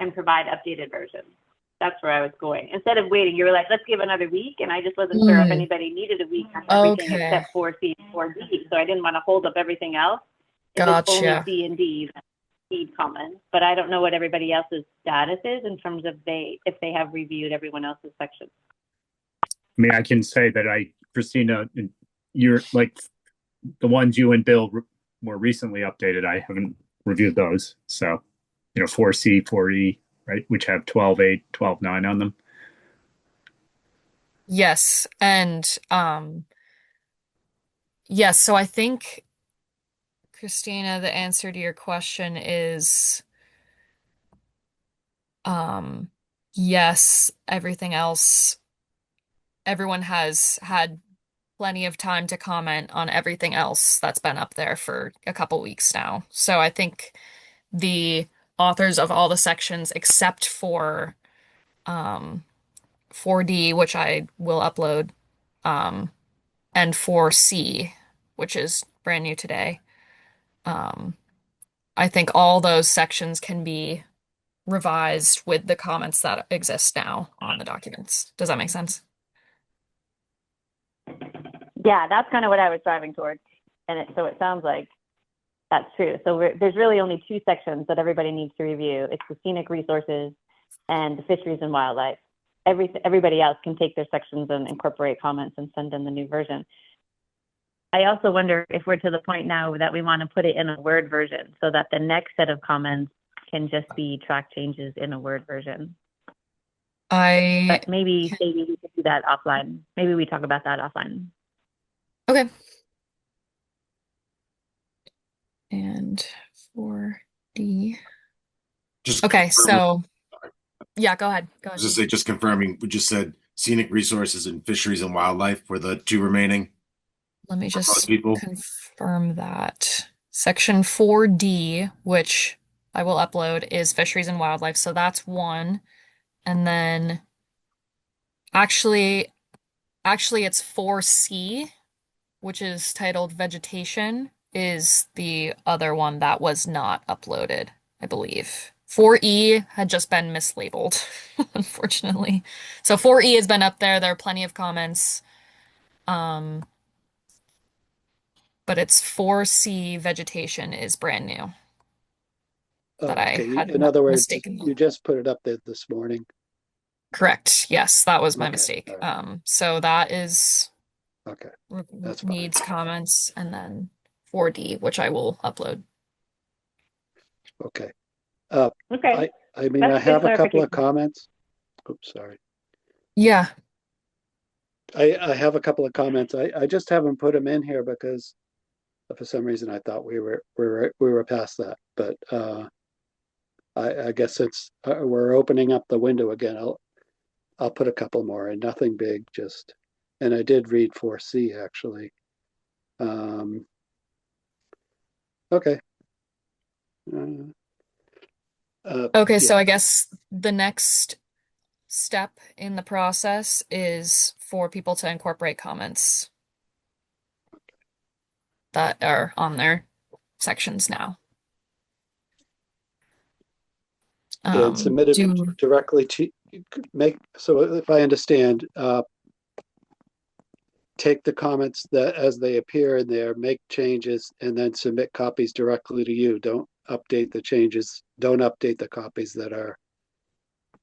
and provide updated versions? That's where I was going. Instead of waiting, you were like, let's give another week. And I just wasn't sure if anybody needed a week on everything Okay. except for C and 4D. So I didn't want to hold up everything else. If it's only Gotcha. C and D that need comments. But I don't know what everybody else's status is in terms of if they have reviewed everyone else's section. I mean, I can say that Christina, you're like the ones you and Bill more recently updated. I haven't reviewed those. So, 4C, 4E, right, which have 12.8, 12.9 on them. Yes, and yes, so I think, Christina, the answer to your question is yes, everything else, everyone has had plenty of time to comment on everything else that's been up there for a couple weeks now. So I think the authors of all the sections except for 4D, which I will upload, and 4C, which is brand new today. I think all those sections can be revised with the comments that exist now on the documents. Does that make sense? Yeah, that's kind of what I was driving towards. And so it sounds like that's true. So there's really only two sections that everybody needs to review. It's the scenic resources and the fisheries and wildlife. Everybody else can take their sections and incorporate comments and send in the new version. I also wonder if we're to the point now that we want to put it in a Word version so that the next set of comments can just be track changes in a Word version. But maybe we could do that offline. Maybe we talk about that offline. Okay. And 4D. Just Okay, confirming- so yeah, go ahead. I was just say, just confirming, we just said scenic resources and fisheries and wildlife were the two remaining. Let me just most people. confirm that. Section 4D, which I will upload, is fisheries and wildlife. So that's one. And then actually it's 4C, which is titled vegetation, is the other one that was not uploaded, I believe. 4E had just been mislabeled, unfortunately. So 4E has been up there. There are plenty of comments. But it's 4C vegetation is brand new. Oh, That I okay. had In other words, mistaken. you just put it up there this morning. Correct. Yes, that was my Okay, mistake. all right. So that is Okay, that's fine. needs comments, and then 4D, which I will upload. Okay. Okay. I mean, That's I good have a couple of clarification. comments. Oops, sorry. Yeah. I have a couple of comments. I just haven't put them in here because For some reason, I thought we were past that, but I guess it's we're opening up the window again. I'll put a couple more and nothing big, just, and I did read 4C actually. Okay. Okay, so Yeah, I guess the next step in the process is for people to incorporate comments that are on their sections now. and submitted Do directly to make, so if I understand, take the comments that as they appear in there, make changes, and then submit copies directly to you. Don't update the changes. Don't update the copies that are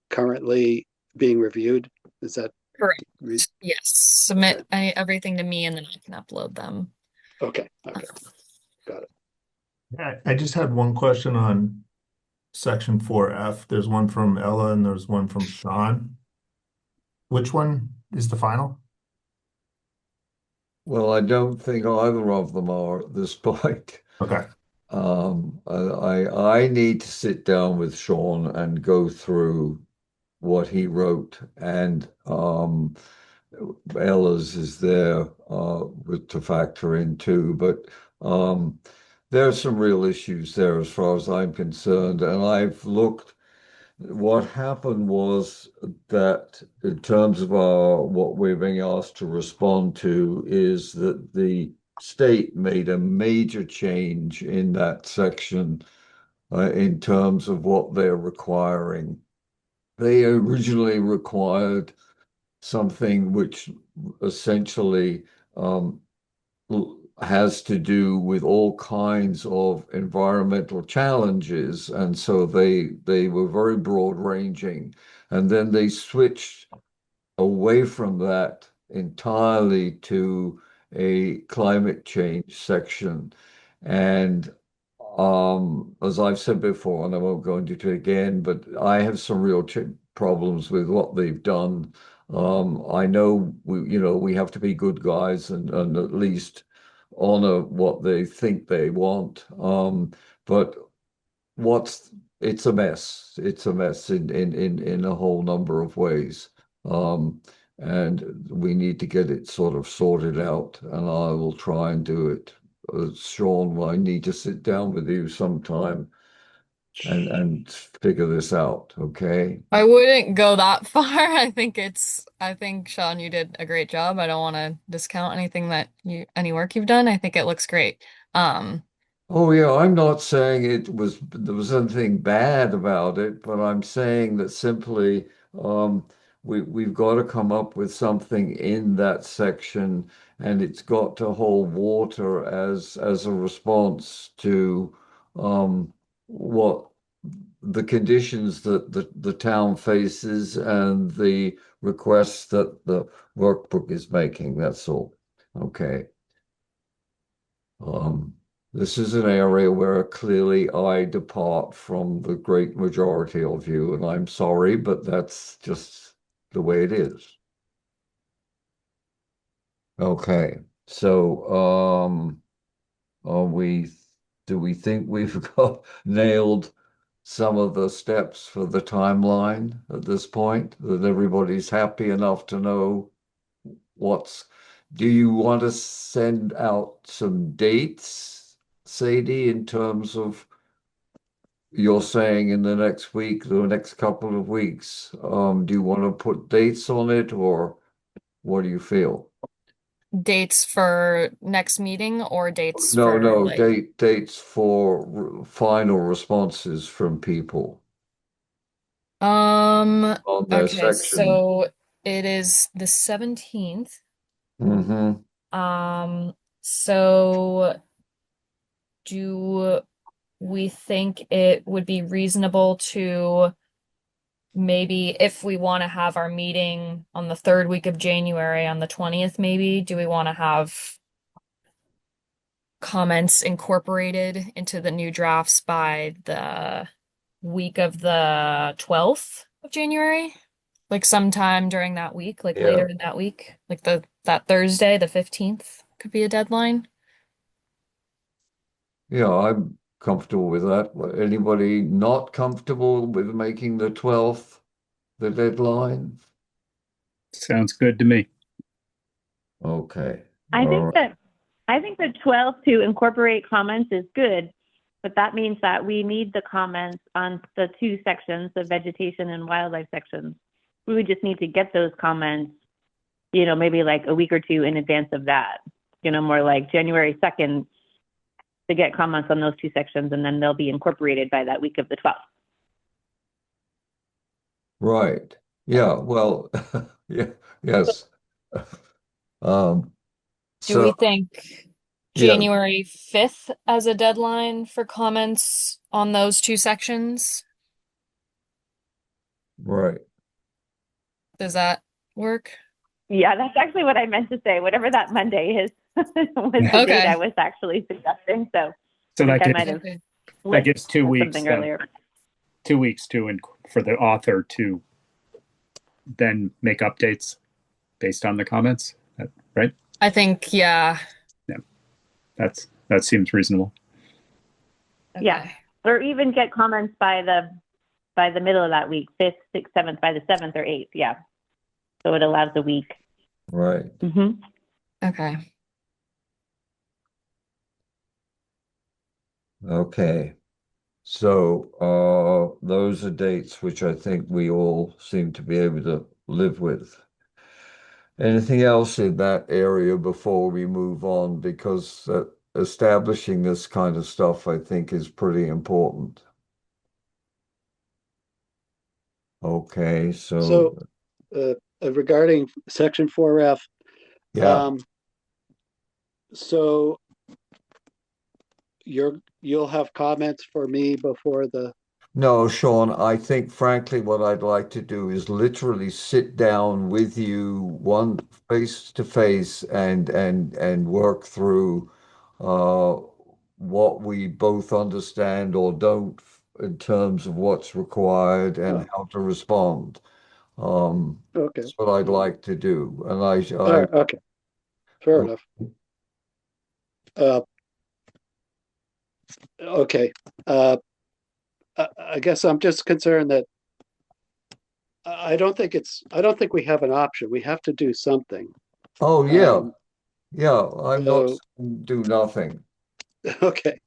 currently being reviewed. Is that correct. re- Yes, submit everything to me and then I can upload them. okay? Okay, got it. I just had one question on section 4F. There's one from Ella and there's one from Sean. Which one is the final? Well, I don't think either of them are at this point. Okay. I need to sit down with Sean and go through what he wrote, and Ella's is there with to factor in too. But there are some real issues there as far as I'm concerned, and I've looked. What happened was that in terms of what we're being asked to respond to is that the state made a major change in that section in terms of what they're requiring. They originally required something which essentially um, has to do with all kinds of environmental challenges, and so they were very broad ranging, and then they switched away from that entirely to a climate change section. And as I've said before, and I won't go into it again, but I have some real problems with what they've done. I know we have to be good guys and at least honor what they think they want. But what's it's a mess. It's a mess in a whole number of ways. Um, and we need to get it sort of sorted out, and I will try and do it. Sean, I need to sit down with you sometime and figure this out, okay? I wouldn't go that far. I think Sean, you did a great job. I don't want to discount any work you've done. I think it looks great. Um, Oh yeah, I'm not saying there was anything bad about it, but I'm saying that simply um, we've got to come up with something in that section, and it's got to hold water as a response to what the conditions that the town faces and the requests that the workbook is making. That's all. Okay. Um, this is an area where clearly I depart from the great majority of you, and I'm sorry, but that's just the way it is. Okay, so are we do we think we've got nailed some of the steps for the timeline at this point, that everybody's happy enough to know what's, do you want to send out some dates, Sadie, in terms of you're saying in the next week, the next couple of weeks? Do you want to put dates on it, or what do you feel? dates for next meeting or dates No, for no, like dates for final responses from people um on their okay, section. so it is the 17th. Mm-hmm. So do we think it would be reasonable to maybe if we want to have our meeting on the third week of January on the 20th, maybe, do we want to have comments incorporated into the new drafts by the week of the 12th of January? Like sometime during that week, like Yeah. later in that week, like that Thursday, the 15th could be a deadline. Yeah, I'm comfortable with that. Anybody not comfortable with making the 12th the deadline? Sounds good to me. Okay. I All think right. that I think the 12 to incorporate comments is good, but that means that we need the comments on the two sections, the vegetation and wildlife sections. We would just need to get those comments, maybe like a week or two in advance of that, more like January 2nd to get comments on those two sections, and then they'll be incorporated by that week of the 12th. Right. Yeah, well, yeah, yes. Um, Do we so think yeah, January 5th as a deadline for comments on those two sections? right. Does that work? Yeah, that's actually what I meant to say. Whatever that Monday is was the date I Okay. was actually suggesting. So So I think I might have Okay. that gives 2 weeks something then, earlier. 2 weeks for the author to then make updates based on the comments, right? I think, yeah. That seems reasonable. Yeah. Okay. Or even get comments by the middle of that week, 5th, 6th, 7th, by the 7th or 8th. Yeah. So it allows a week. Right. Okay. Okay. So those are dates which I think we all seem to be able to live with. Anything else in that area before we move on? Because establishing this kind of stuff, I think, is pretty important. Okay, So, regarding section 4F, yeah. so you'll have comments for me before the, No, Sean, I think frankly what I'd like to do is literally sit down with you one face to face and work through uh what we both understand or don't in terms of what's required and how to respond. okay, That's what I'd like to do. And all right, okay, fair oh, enough. Uh, okay, uh, I guess I'm just concerned that I don't think we have an option. We have to do something. oh yeah, Um, yeah. I'm not so, saying do nothing. okay,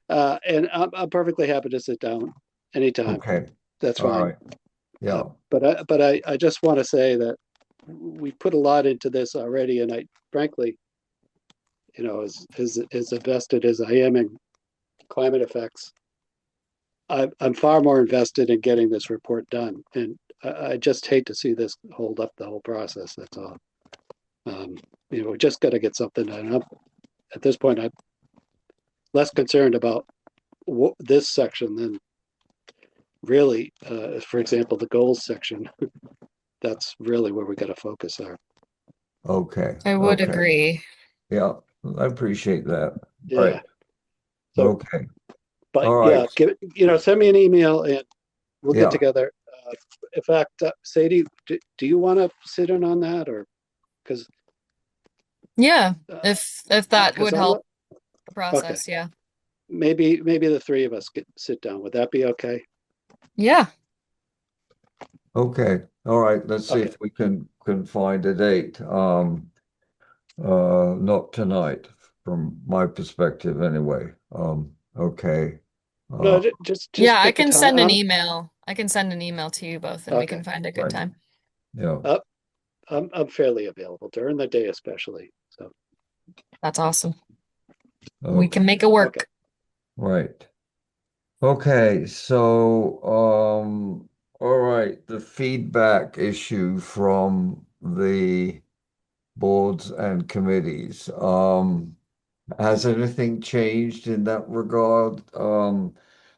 and I'm perfectly happy to sit down anytime. Okay. That's All fine. right. Yeah. But I just want to say that we put a lot into this already, and I frankly, as invested as I am in climate effects, I'm far more invested in getting this report done, and I just hate to see this hold up the whole process. That's all. We just got to get something done. At this point, I'm less concerned about this section than really, for example, the goals section. That's really where we got to focus there. Okay. I would Okay. agree. Yeah. I appreciate that. Right. Yeah. So, Okay. but All right. yeah, send me an email and we'll get Yeah. together. In fact, Sadie, do you want to sit in on that, or because Yeah. If that would I'm help the okay? process, yeah. Maybe the three of us sit down. Would that be okay? Yeah. Okay. All right. Let's see Okay. if we can find a date. Not tonight, from my perspective anyway. Okay. No, Uh, just Yeah, I pick a can time. send an email. I can send an email to you both and we Okay. can find a good right. time. Yeah. I'm fairly available during the day, especially. So That's awesome. We Okay. can make it work. okay. Right. Okay. So, all right. The feedback issue from the boards and committees. Has anything changed in that regard?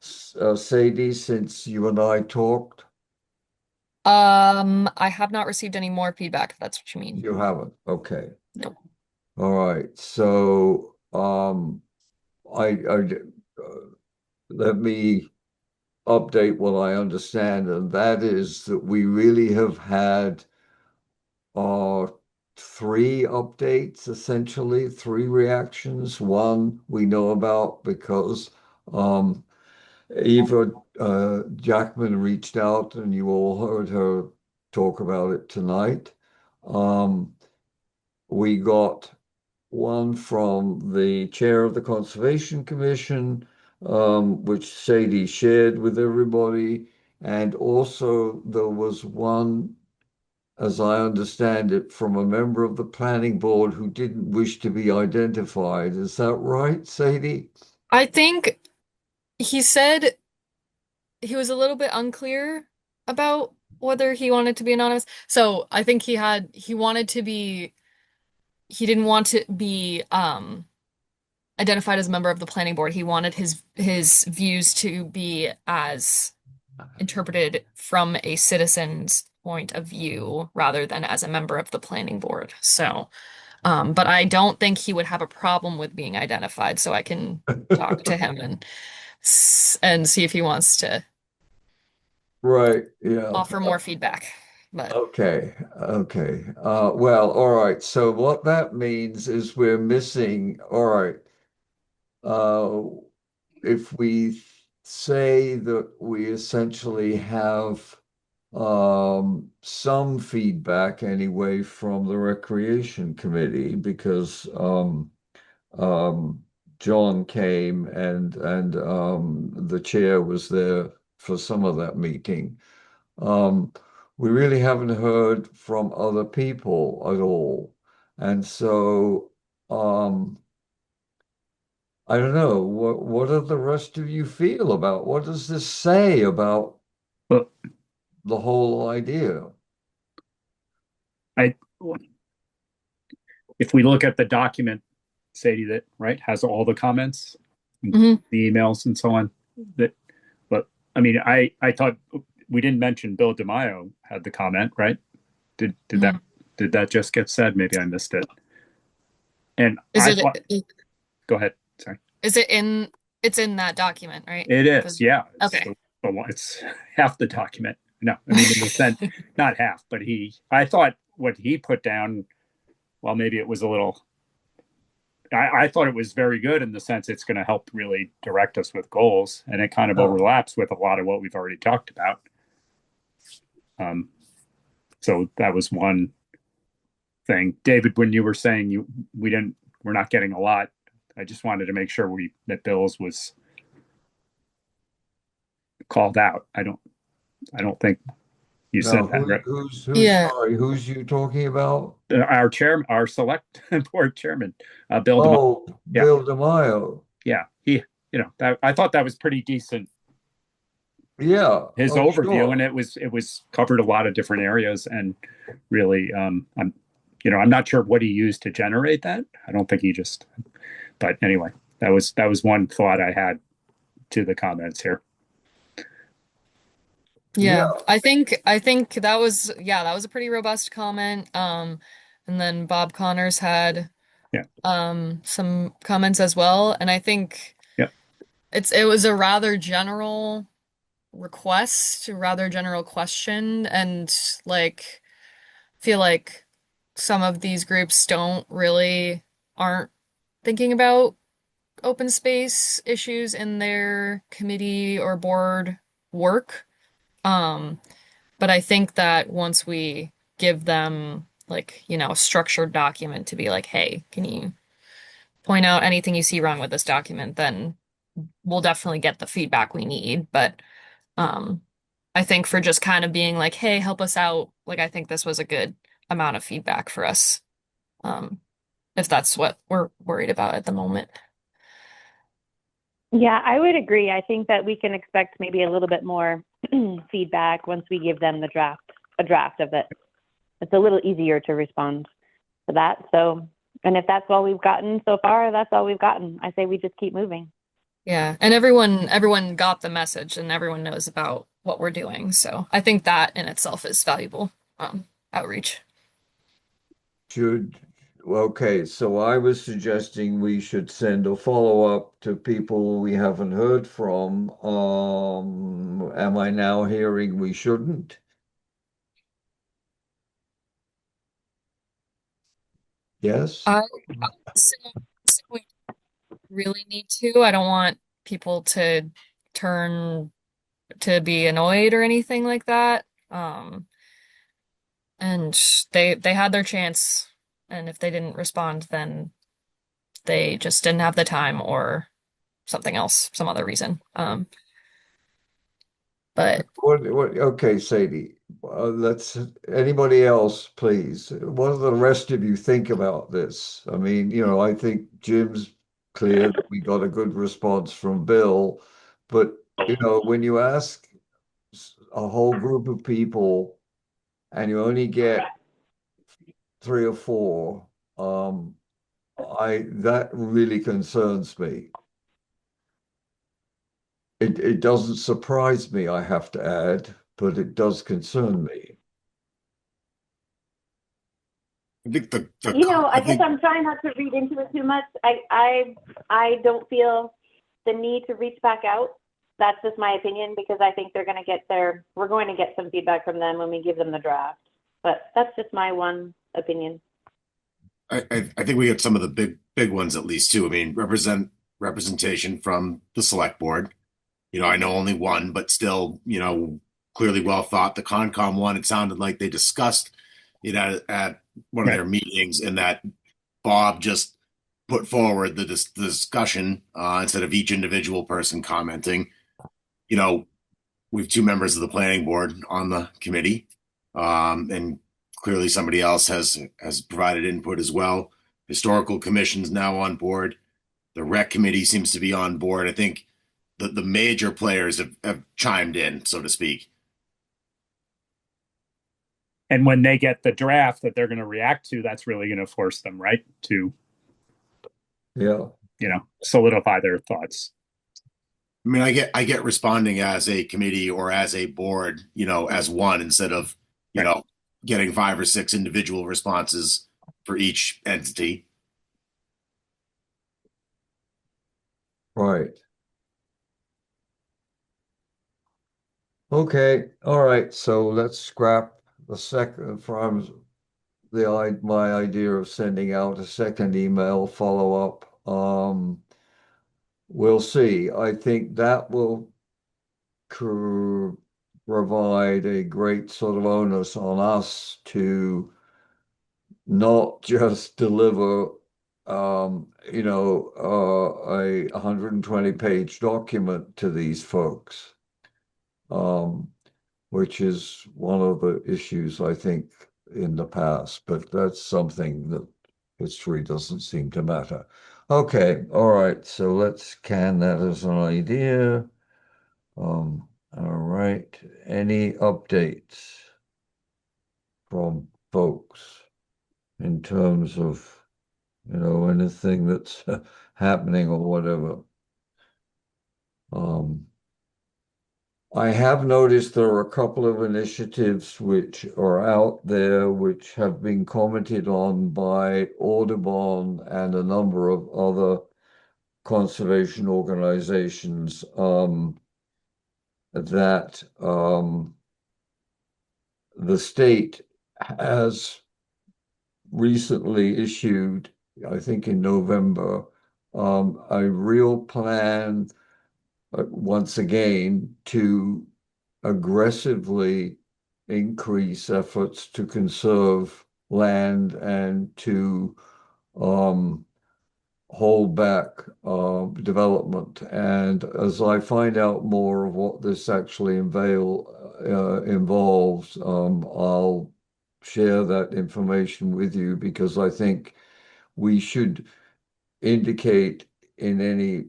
Sadie, since you and I talked? I have not received any more feedback, if that's what you mean. You haven't. Okay. No. All right. So, I let me update what I understand, and that is that we really have had three updates, essentially, three reactions. One we know about because Eva Jackman reached out, and you all heard her talk about it tonight. Um, we got one from the chair of the Conservation Commission, which Sadie shared with everybody. And also there was one, as I understand it, from a member of the planning board who didn't wish to be identified. Is that right, Sadie? I think he said he was a little bit unclear about whether he wanted to be anonymous. So I think he wanted to be he didn't want to be identified as a member of the planning board. He wanted his views to be as interpreted from a citizen's point of view rather than as a member of the planning board. So, but I don't think he would have a problem with being identified. So I can talk to him and see if he wants to Right, yeah. offer more feedback. But Okay, okay. Well, all right. So what that means is we're missing, all right. Uh, if we say that we essentially have some feedback anyway from the Recreation Committee because um, John came and the chair was there for some of that meeting. Um, we really haven't heard from other people at all. And so I don't know, what do the rest of you feel about what does this say about Well, the whole idea? I if we look at the document, Sadie, that right has all the comments, Mhm. the emails, and so on. That, but I mean, I thought we didn't mention Bill DeMaio had the comment, right? Did that just get said? Maybe I missed it. And Is I it thought, go ahead. Sorry. is it in it's in that document, right? It is, yeah. Okay. It's half the document. No, I mean in the sense, not half, but I thought what he put down, well, maybe it was a little. I thought it was very good in the sense it's going to help really direct us with goals, and it kind of overlaps with a lot of what we've already talked about. So that was one thing. David, when you were saying we're not getting a lot, I just wanted to make sure that Bill's was called out. I don't think you said Now, that, right? who's Yeah. sorry, who's you talking about? Our select board chairman, Bill DeMaio. Oh, Yeah. Bill DeMaio. Yeah, I thought that was pretty decent. Yeah. His Oh, overview, sure. and it was covered a lot of different areas, and really, I'm not sure what he used to generate that. I don't think he just. But anyway, that was one thought I had to the comments here. Yeah, I think that was a pretty robust comment. And then Bob Connors had Yeah. some comments as well. And I think Yeah. it was a rather general request, a rather general question, and like feel like some of these groups aren't thinking about open space issues in their committee or board work. But I think that once we give them like, a structured document to be like, hey, can you point out anything you see wrong with this document, then we'll definitely get the feedback we need. But I think for just kind of being like, hey, help us out, like I think this was a good amount of feedback for us. If that's what we're worried about at the moment. Yeah, I would agree. I think that we can expect maybe a little bit more feedback once we give them a draft of it. It's a little easier to respond to that. So, and if that's all we've gotten so far, that's all we've gotten. I say we just keep moving. Yeah, and everyone got the message and everyone knows about what we're doing. So I think that in itself is valuable outreach. Okay, so I was suggesting we should send a follow-up to people we haven't heard from. Am I now hearing we shouldn't? Yes? I so, so we really need to. I don't want people to turn to be annoyed or anything like that. And they had their chance, and if they didn't respond, then they just didn't have the time or something else, some other reason. But Okay, Sadie, let's, anybody else, please? What do the rest of you think about this? I mean, I think Jim's clear that we got a good response from Bill, but, when you ask a whole group of people and you only get three or four, um, that really concerns me. It doesn't surprise me, I have to add, but it does concern me. I think I guess I'm trying not to read into it too much. I don't feel the need to reach back out. That's just my opinion because I think we're going to get some feedback from them when we give them the draft. But that's just my one opinion. I think we get some of the big ones at least too. I mean, representation from the select board. I know only one, but still, clearly well thought. The Concom one, it sounded like they discussed at one of their meetings, and that Bob just put forward the discussion instead of each individual person commenting. We have two members of the planning board on the committee, and clearly somebody else has provided input as well. Historical Commission's now on board. The Rec Committee seems to be on board. I think the major players have chimed in, so to speak. And when they get the draft that they're going to react to, that's really going to force them, right, to solidify their thoughts. I mean, I get responding as a committee or as a board, as one instead of, getting 5 or 6 individual responses for each entity. Right. Okay. All right. So let's scrap the second from my idea of sending out a second email follow-up. We'll see. I think that will provide a great sort of onus on us to not just deliver a 120-page document to these folks, which is one of the issues I think in the past, but that's something that history doesn't seem to matter. Okay, all right, so let's can that as an idea. All right, any updates from folks in terms of, anything that's happening or whatever? I have noticed there are a couple of initiatives which are out there which have been commented on by Audubon and a number of other conservation organizations that the state has recently issued, I think in November, a real plan once again to aggressively increase efforts to conserve land and to hold back development. And as I find out more of what this actually involves, I'll share that information with you because I think we should indicate in any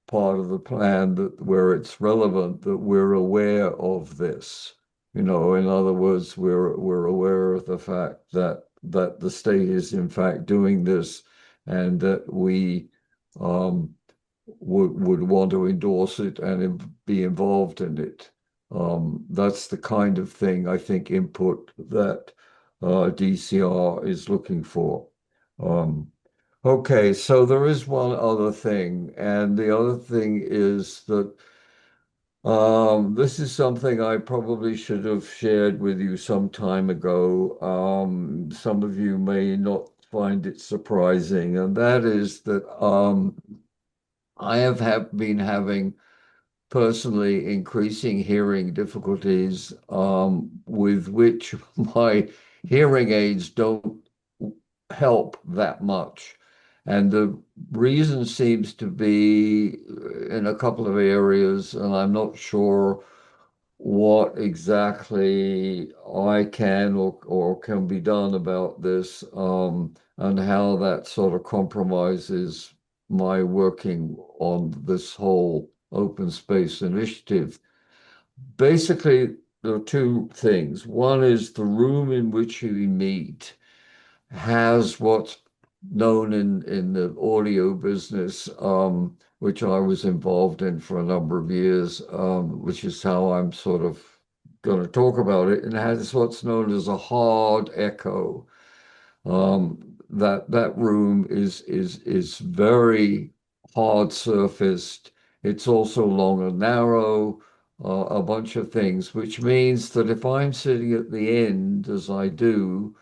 part of the plan that where it's relevant that we're aware of this. In other words, we're aware of the fact that the state is in fact doing this and that we would want to endorse it and be involved in it. That's the kind of thing I think input that DCR is looking for. Okay, so there is one other thing, and the other thing is that This is something I probably should have shared with you some time ago. Some of you may not find it surprising, and that is that I have been having personally increasing hearing difficulties, with which my hearing aids don't help that much. And the reason seems to be in a couple of areas, and I'm not sure what exactly I can or can be done about this, and how that sort of compromises my working on this whole open space initiative. Basically, there are two things. One is the room in which we meet has what's known in the audio business, which I was involved in for a number of years, which is how I'm sort of going to talk about it. And it has what's known as a hard echo. That room is very hard surfaced. It's also long and narrow, a bunch of things, which means that if I'm sitting at the end, as I do,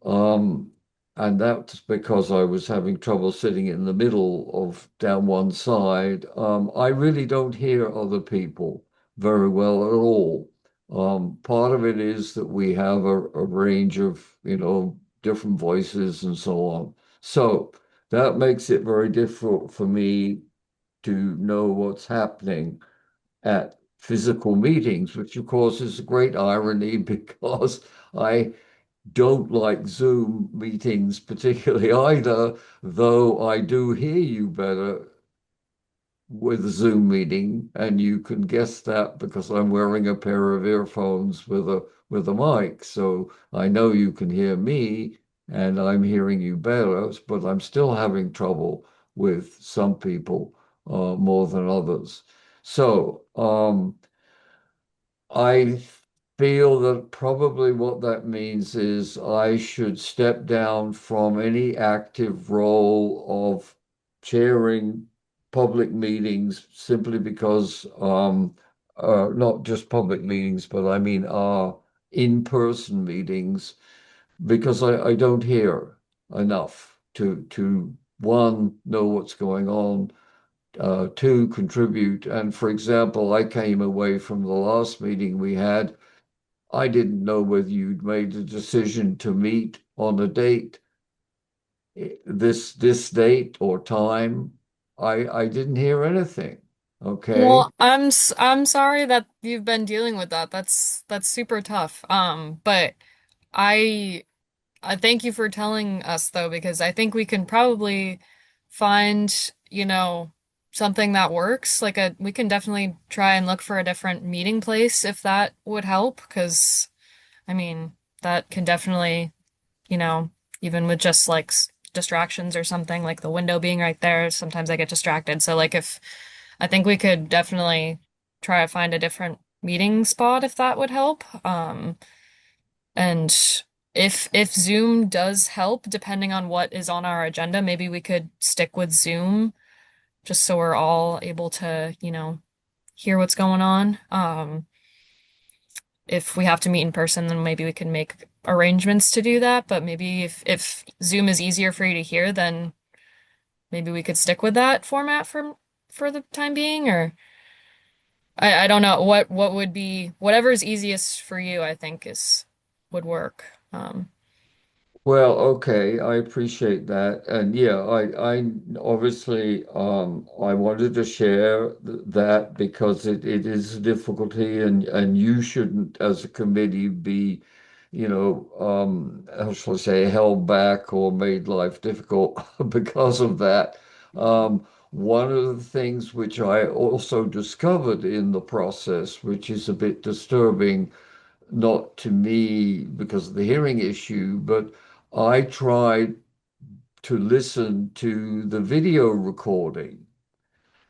um, and that's because I was having trouble sitting in the middle of down one side. I really don't hear other people very well at all. Part of it is that we have a range of, different voices and so on. So that makes it very difficult for me to know what's happening at physical meetings, which of course is a great irony because I don't like Zoom meetings particularly either, though I do hear you better with a Zoom meeting, and you can guess that because I'm wearing a pair of earphones with a mic. So I know you can hear me and I'm hearing you better, but I'm still having trouble with some people more than others. So I feel that probably what that means is I should step down from any active role of chairing public meetings simply because, not just public meetings, but I mean our in-person meetings, because I don't hear enough to one, know what's going on, two, contribute. And for example, I came away from the last meeting we had. I didn't know whether you'd made a decision to meet on a date, this date or time. I didn't hear anything. Okay. Well, I'm sorry that you've been dealing with that. That's super tough. But I I thank you for telling us though, because I think we can probably find, something that works. We can definitely try and look for a different meeting place if that would help, because I mean, that can definitely, you know, even with just like distractions or something, like the window being right there, sometimes I get distracted. So like if I think we could definitely try to find a different meeting spot if that would help. And if Zoom does help, depending on what is on our agenda, maybe we could stick with Zoom just so we're all able to, hear what's going on. If we have to meet in person, then maybe we can make arrangements to do that. But maybe if Zoom is easier for you to hear, then maybe we could stick with that format for the time being, or I don't know what would be whatever's easiest for you, I think is would work. Well, okay, I appreciate that. And yeah, I obviously, I wanted to share that because it is a difficulty, and you shouldn't, as a committee, be, how shall I say, held back or made life difficult because of that. One of the things which I also discovered in the process, which is a bit disturbing, not to me because of the hearing issue, but I tried to listen to the video recording,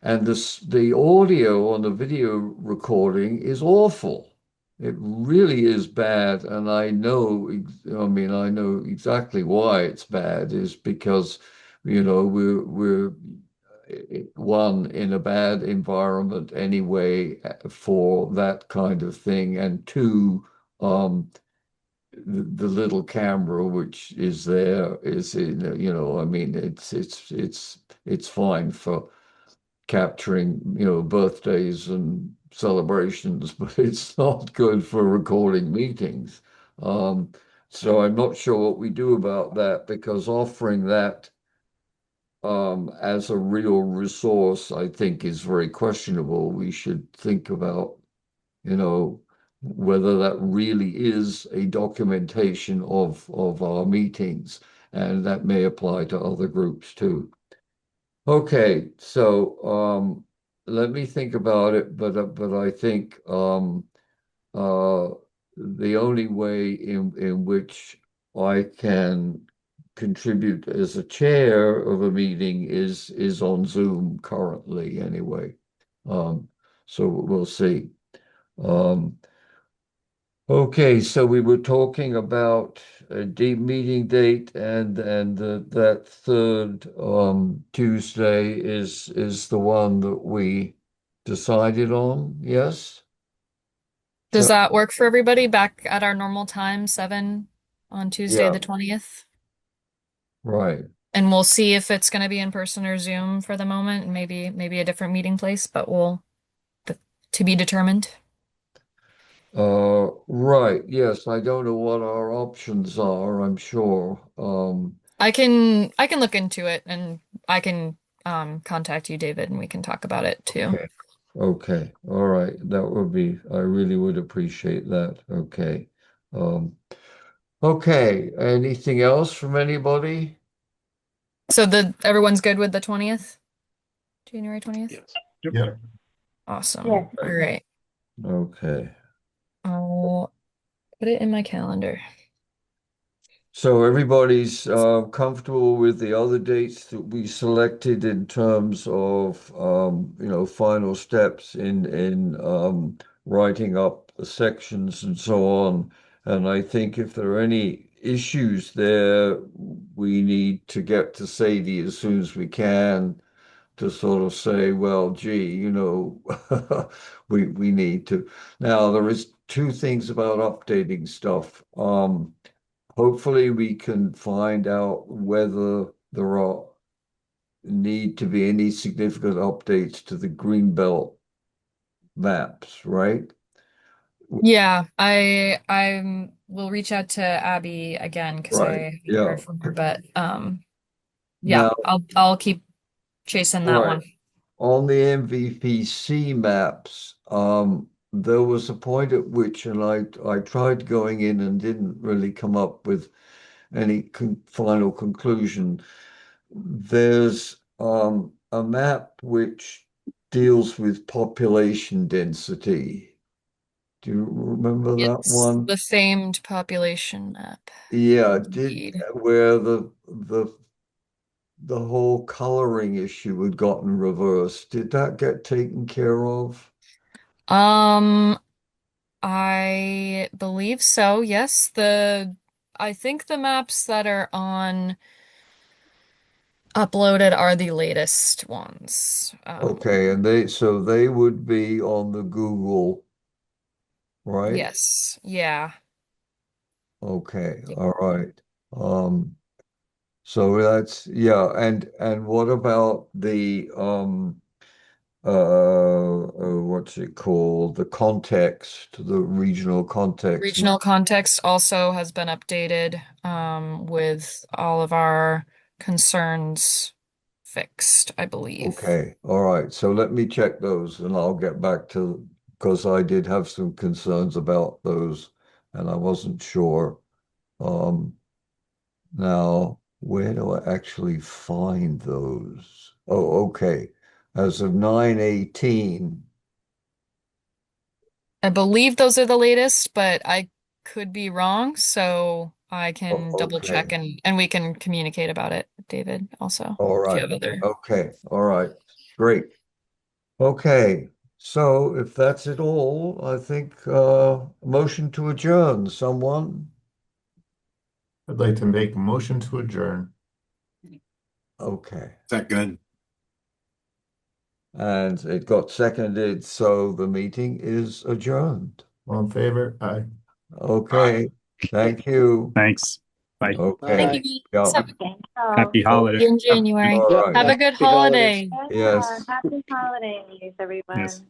and the audio on the video recording is awful. It really is bad, and I know exactly why it's bad is because, we're one, in a bad environment anyway for that kind of thing, and two, the little camera which is there is I mean it's fine for capturing birthdays and celebrations, but it's not good for recording meetings. So I'm not sure what we do about that, because offering that as a real resource, I think, is very questionable. We should think about, whether that really is a documentation of our meetings, and that may apply to other groups too. Okay, so let me think about it, but I think uh, the only way in which I can contribute as a chair of a meeting is on Zoom currently anyway. So we'll see. Okay, so we were talking about a deep meeting date, and that third Tuesday is the one that we decided on. Yes? Does So, that work for everybody back at our normal time, 7 on Tuesday, yeah, the 20th? right. And we'll see if it's going to be in person or Zoom for the moment, and maybe a different meeting place, but to be determined. Right. Yes, I don't know what our options are, I'm sure. I can look into it, and I can contact you, David, and we can talk about it too. Okay. Okay. All right. I really would appreciate that. Okay. Um, okay. Anything else from anybody? So everyone's good with the 20th? January 20th? Yes. Yep. Awesome. Yes. All right. Okay. I'll put it in my calendar. So everybody's comfortable with the other dates that we selected in terms of final steps in writing up the sections and so on. And I think if there are any issues there, we need to get to Sadie as soon as we can to sort of say, well, gee, we need to. Now there is two things about updating stuff. Hopefully we can find out whether there are need to be any significant updates to the Greenbelt maps, right? Yeah, I will reach out to Abby again because I Right. haven't Yeah. heard from her, but yeah, Now, I'll keep chasing that right. one. On the MVPC maps, there was a point at which, and I tried going in and didn't really come up with any final conclusion. There's a map which deals with population density. Do you remember that It's one? the famed population map. Yeah, Indeed. where the whole coloring issue had gotten reversed. Did that get taken care of? Um, I believe so. Yes, I think the maps that are on uploaded are the latest ones. Okay, and they would be on the Google, right? Yes, yeah. Okay, all right. So that's yeah, and what about the what's it called? The context, the regional context. Regional context also has been updated with all of our concerns fixed, I believe. Okay, all right. So let me check those and I'll get back to, because I did have some concerns about those and I wasn't sure. Um, Now, where do I actually find those? Oh, okay. As of 9/18. I believe those are the latest, but I could be wrong, so I can double check Okay. and we can communicate about it, David, also, All if you right. have other. Okay. All right. Great. Okay. So if that's it all, I think motion to adjourn. Someone? I'd like to make a motion to adjourn. Okay. Is that good? and it got seconded, so the meeting is adjourned. All in favor? Aye. Okay, thank you. Thanks. Bye. Okay, Thank you. yeah, guys. Thanks all. Happy holidays. See you in January. all Yeah, right. Have a good happy holidays. holiday. Yeah, Yes. happy holidays, everyone. Yes.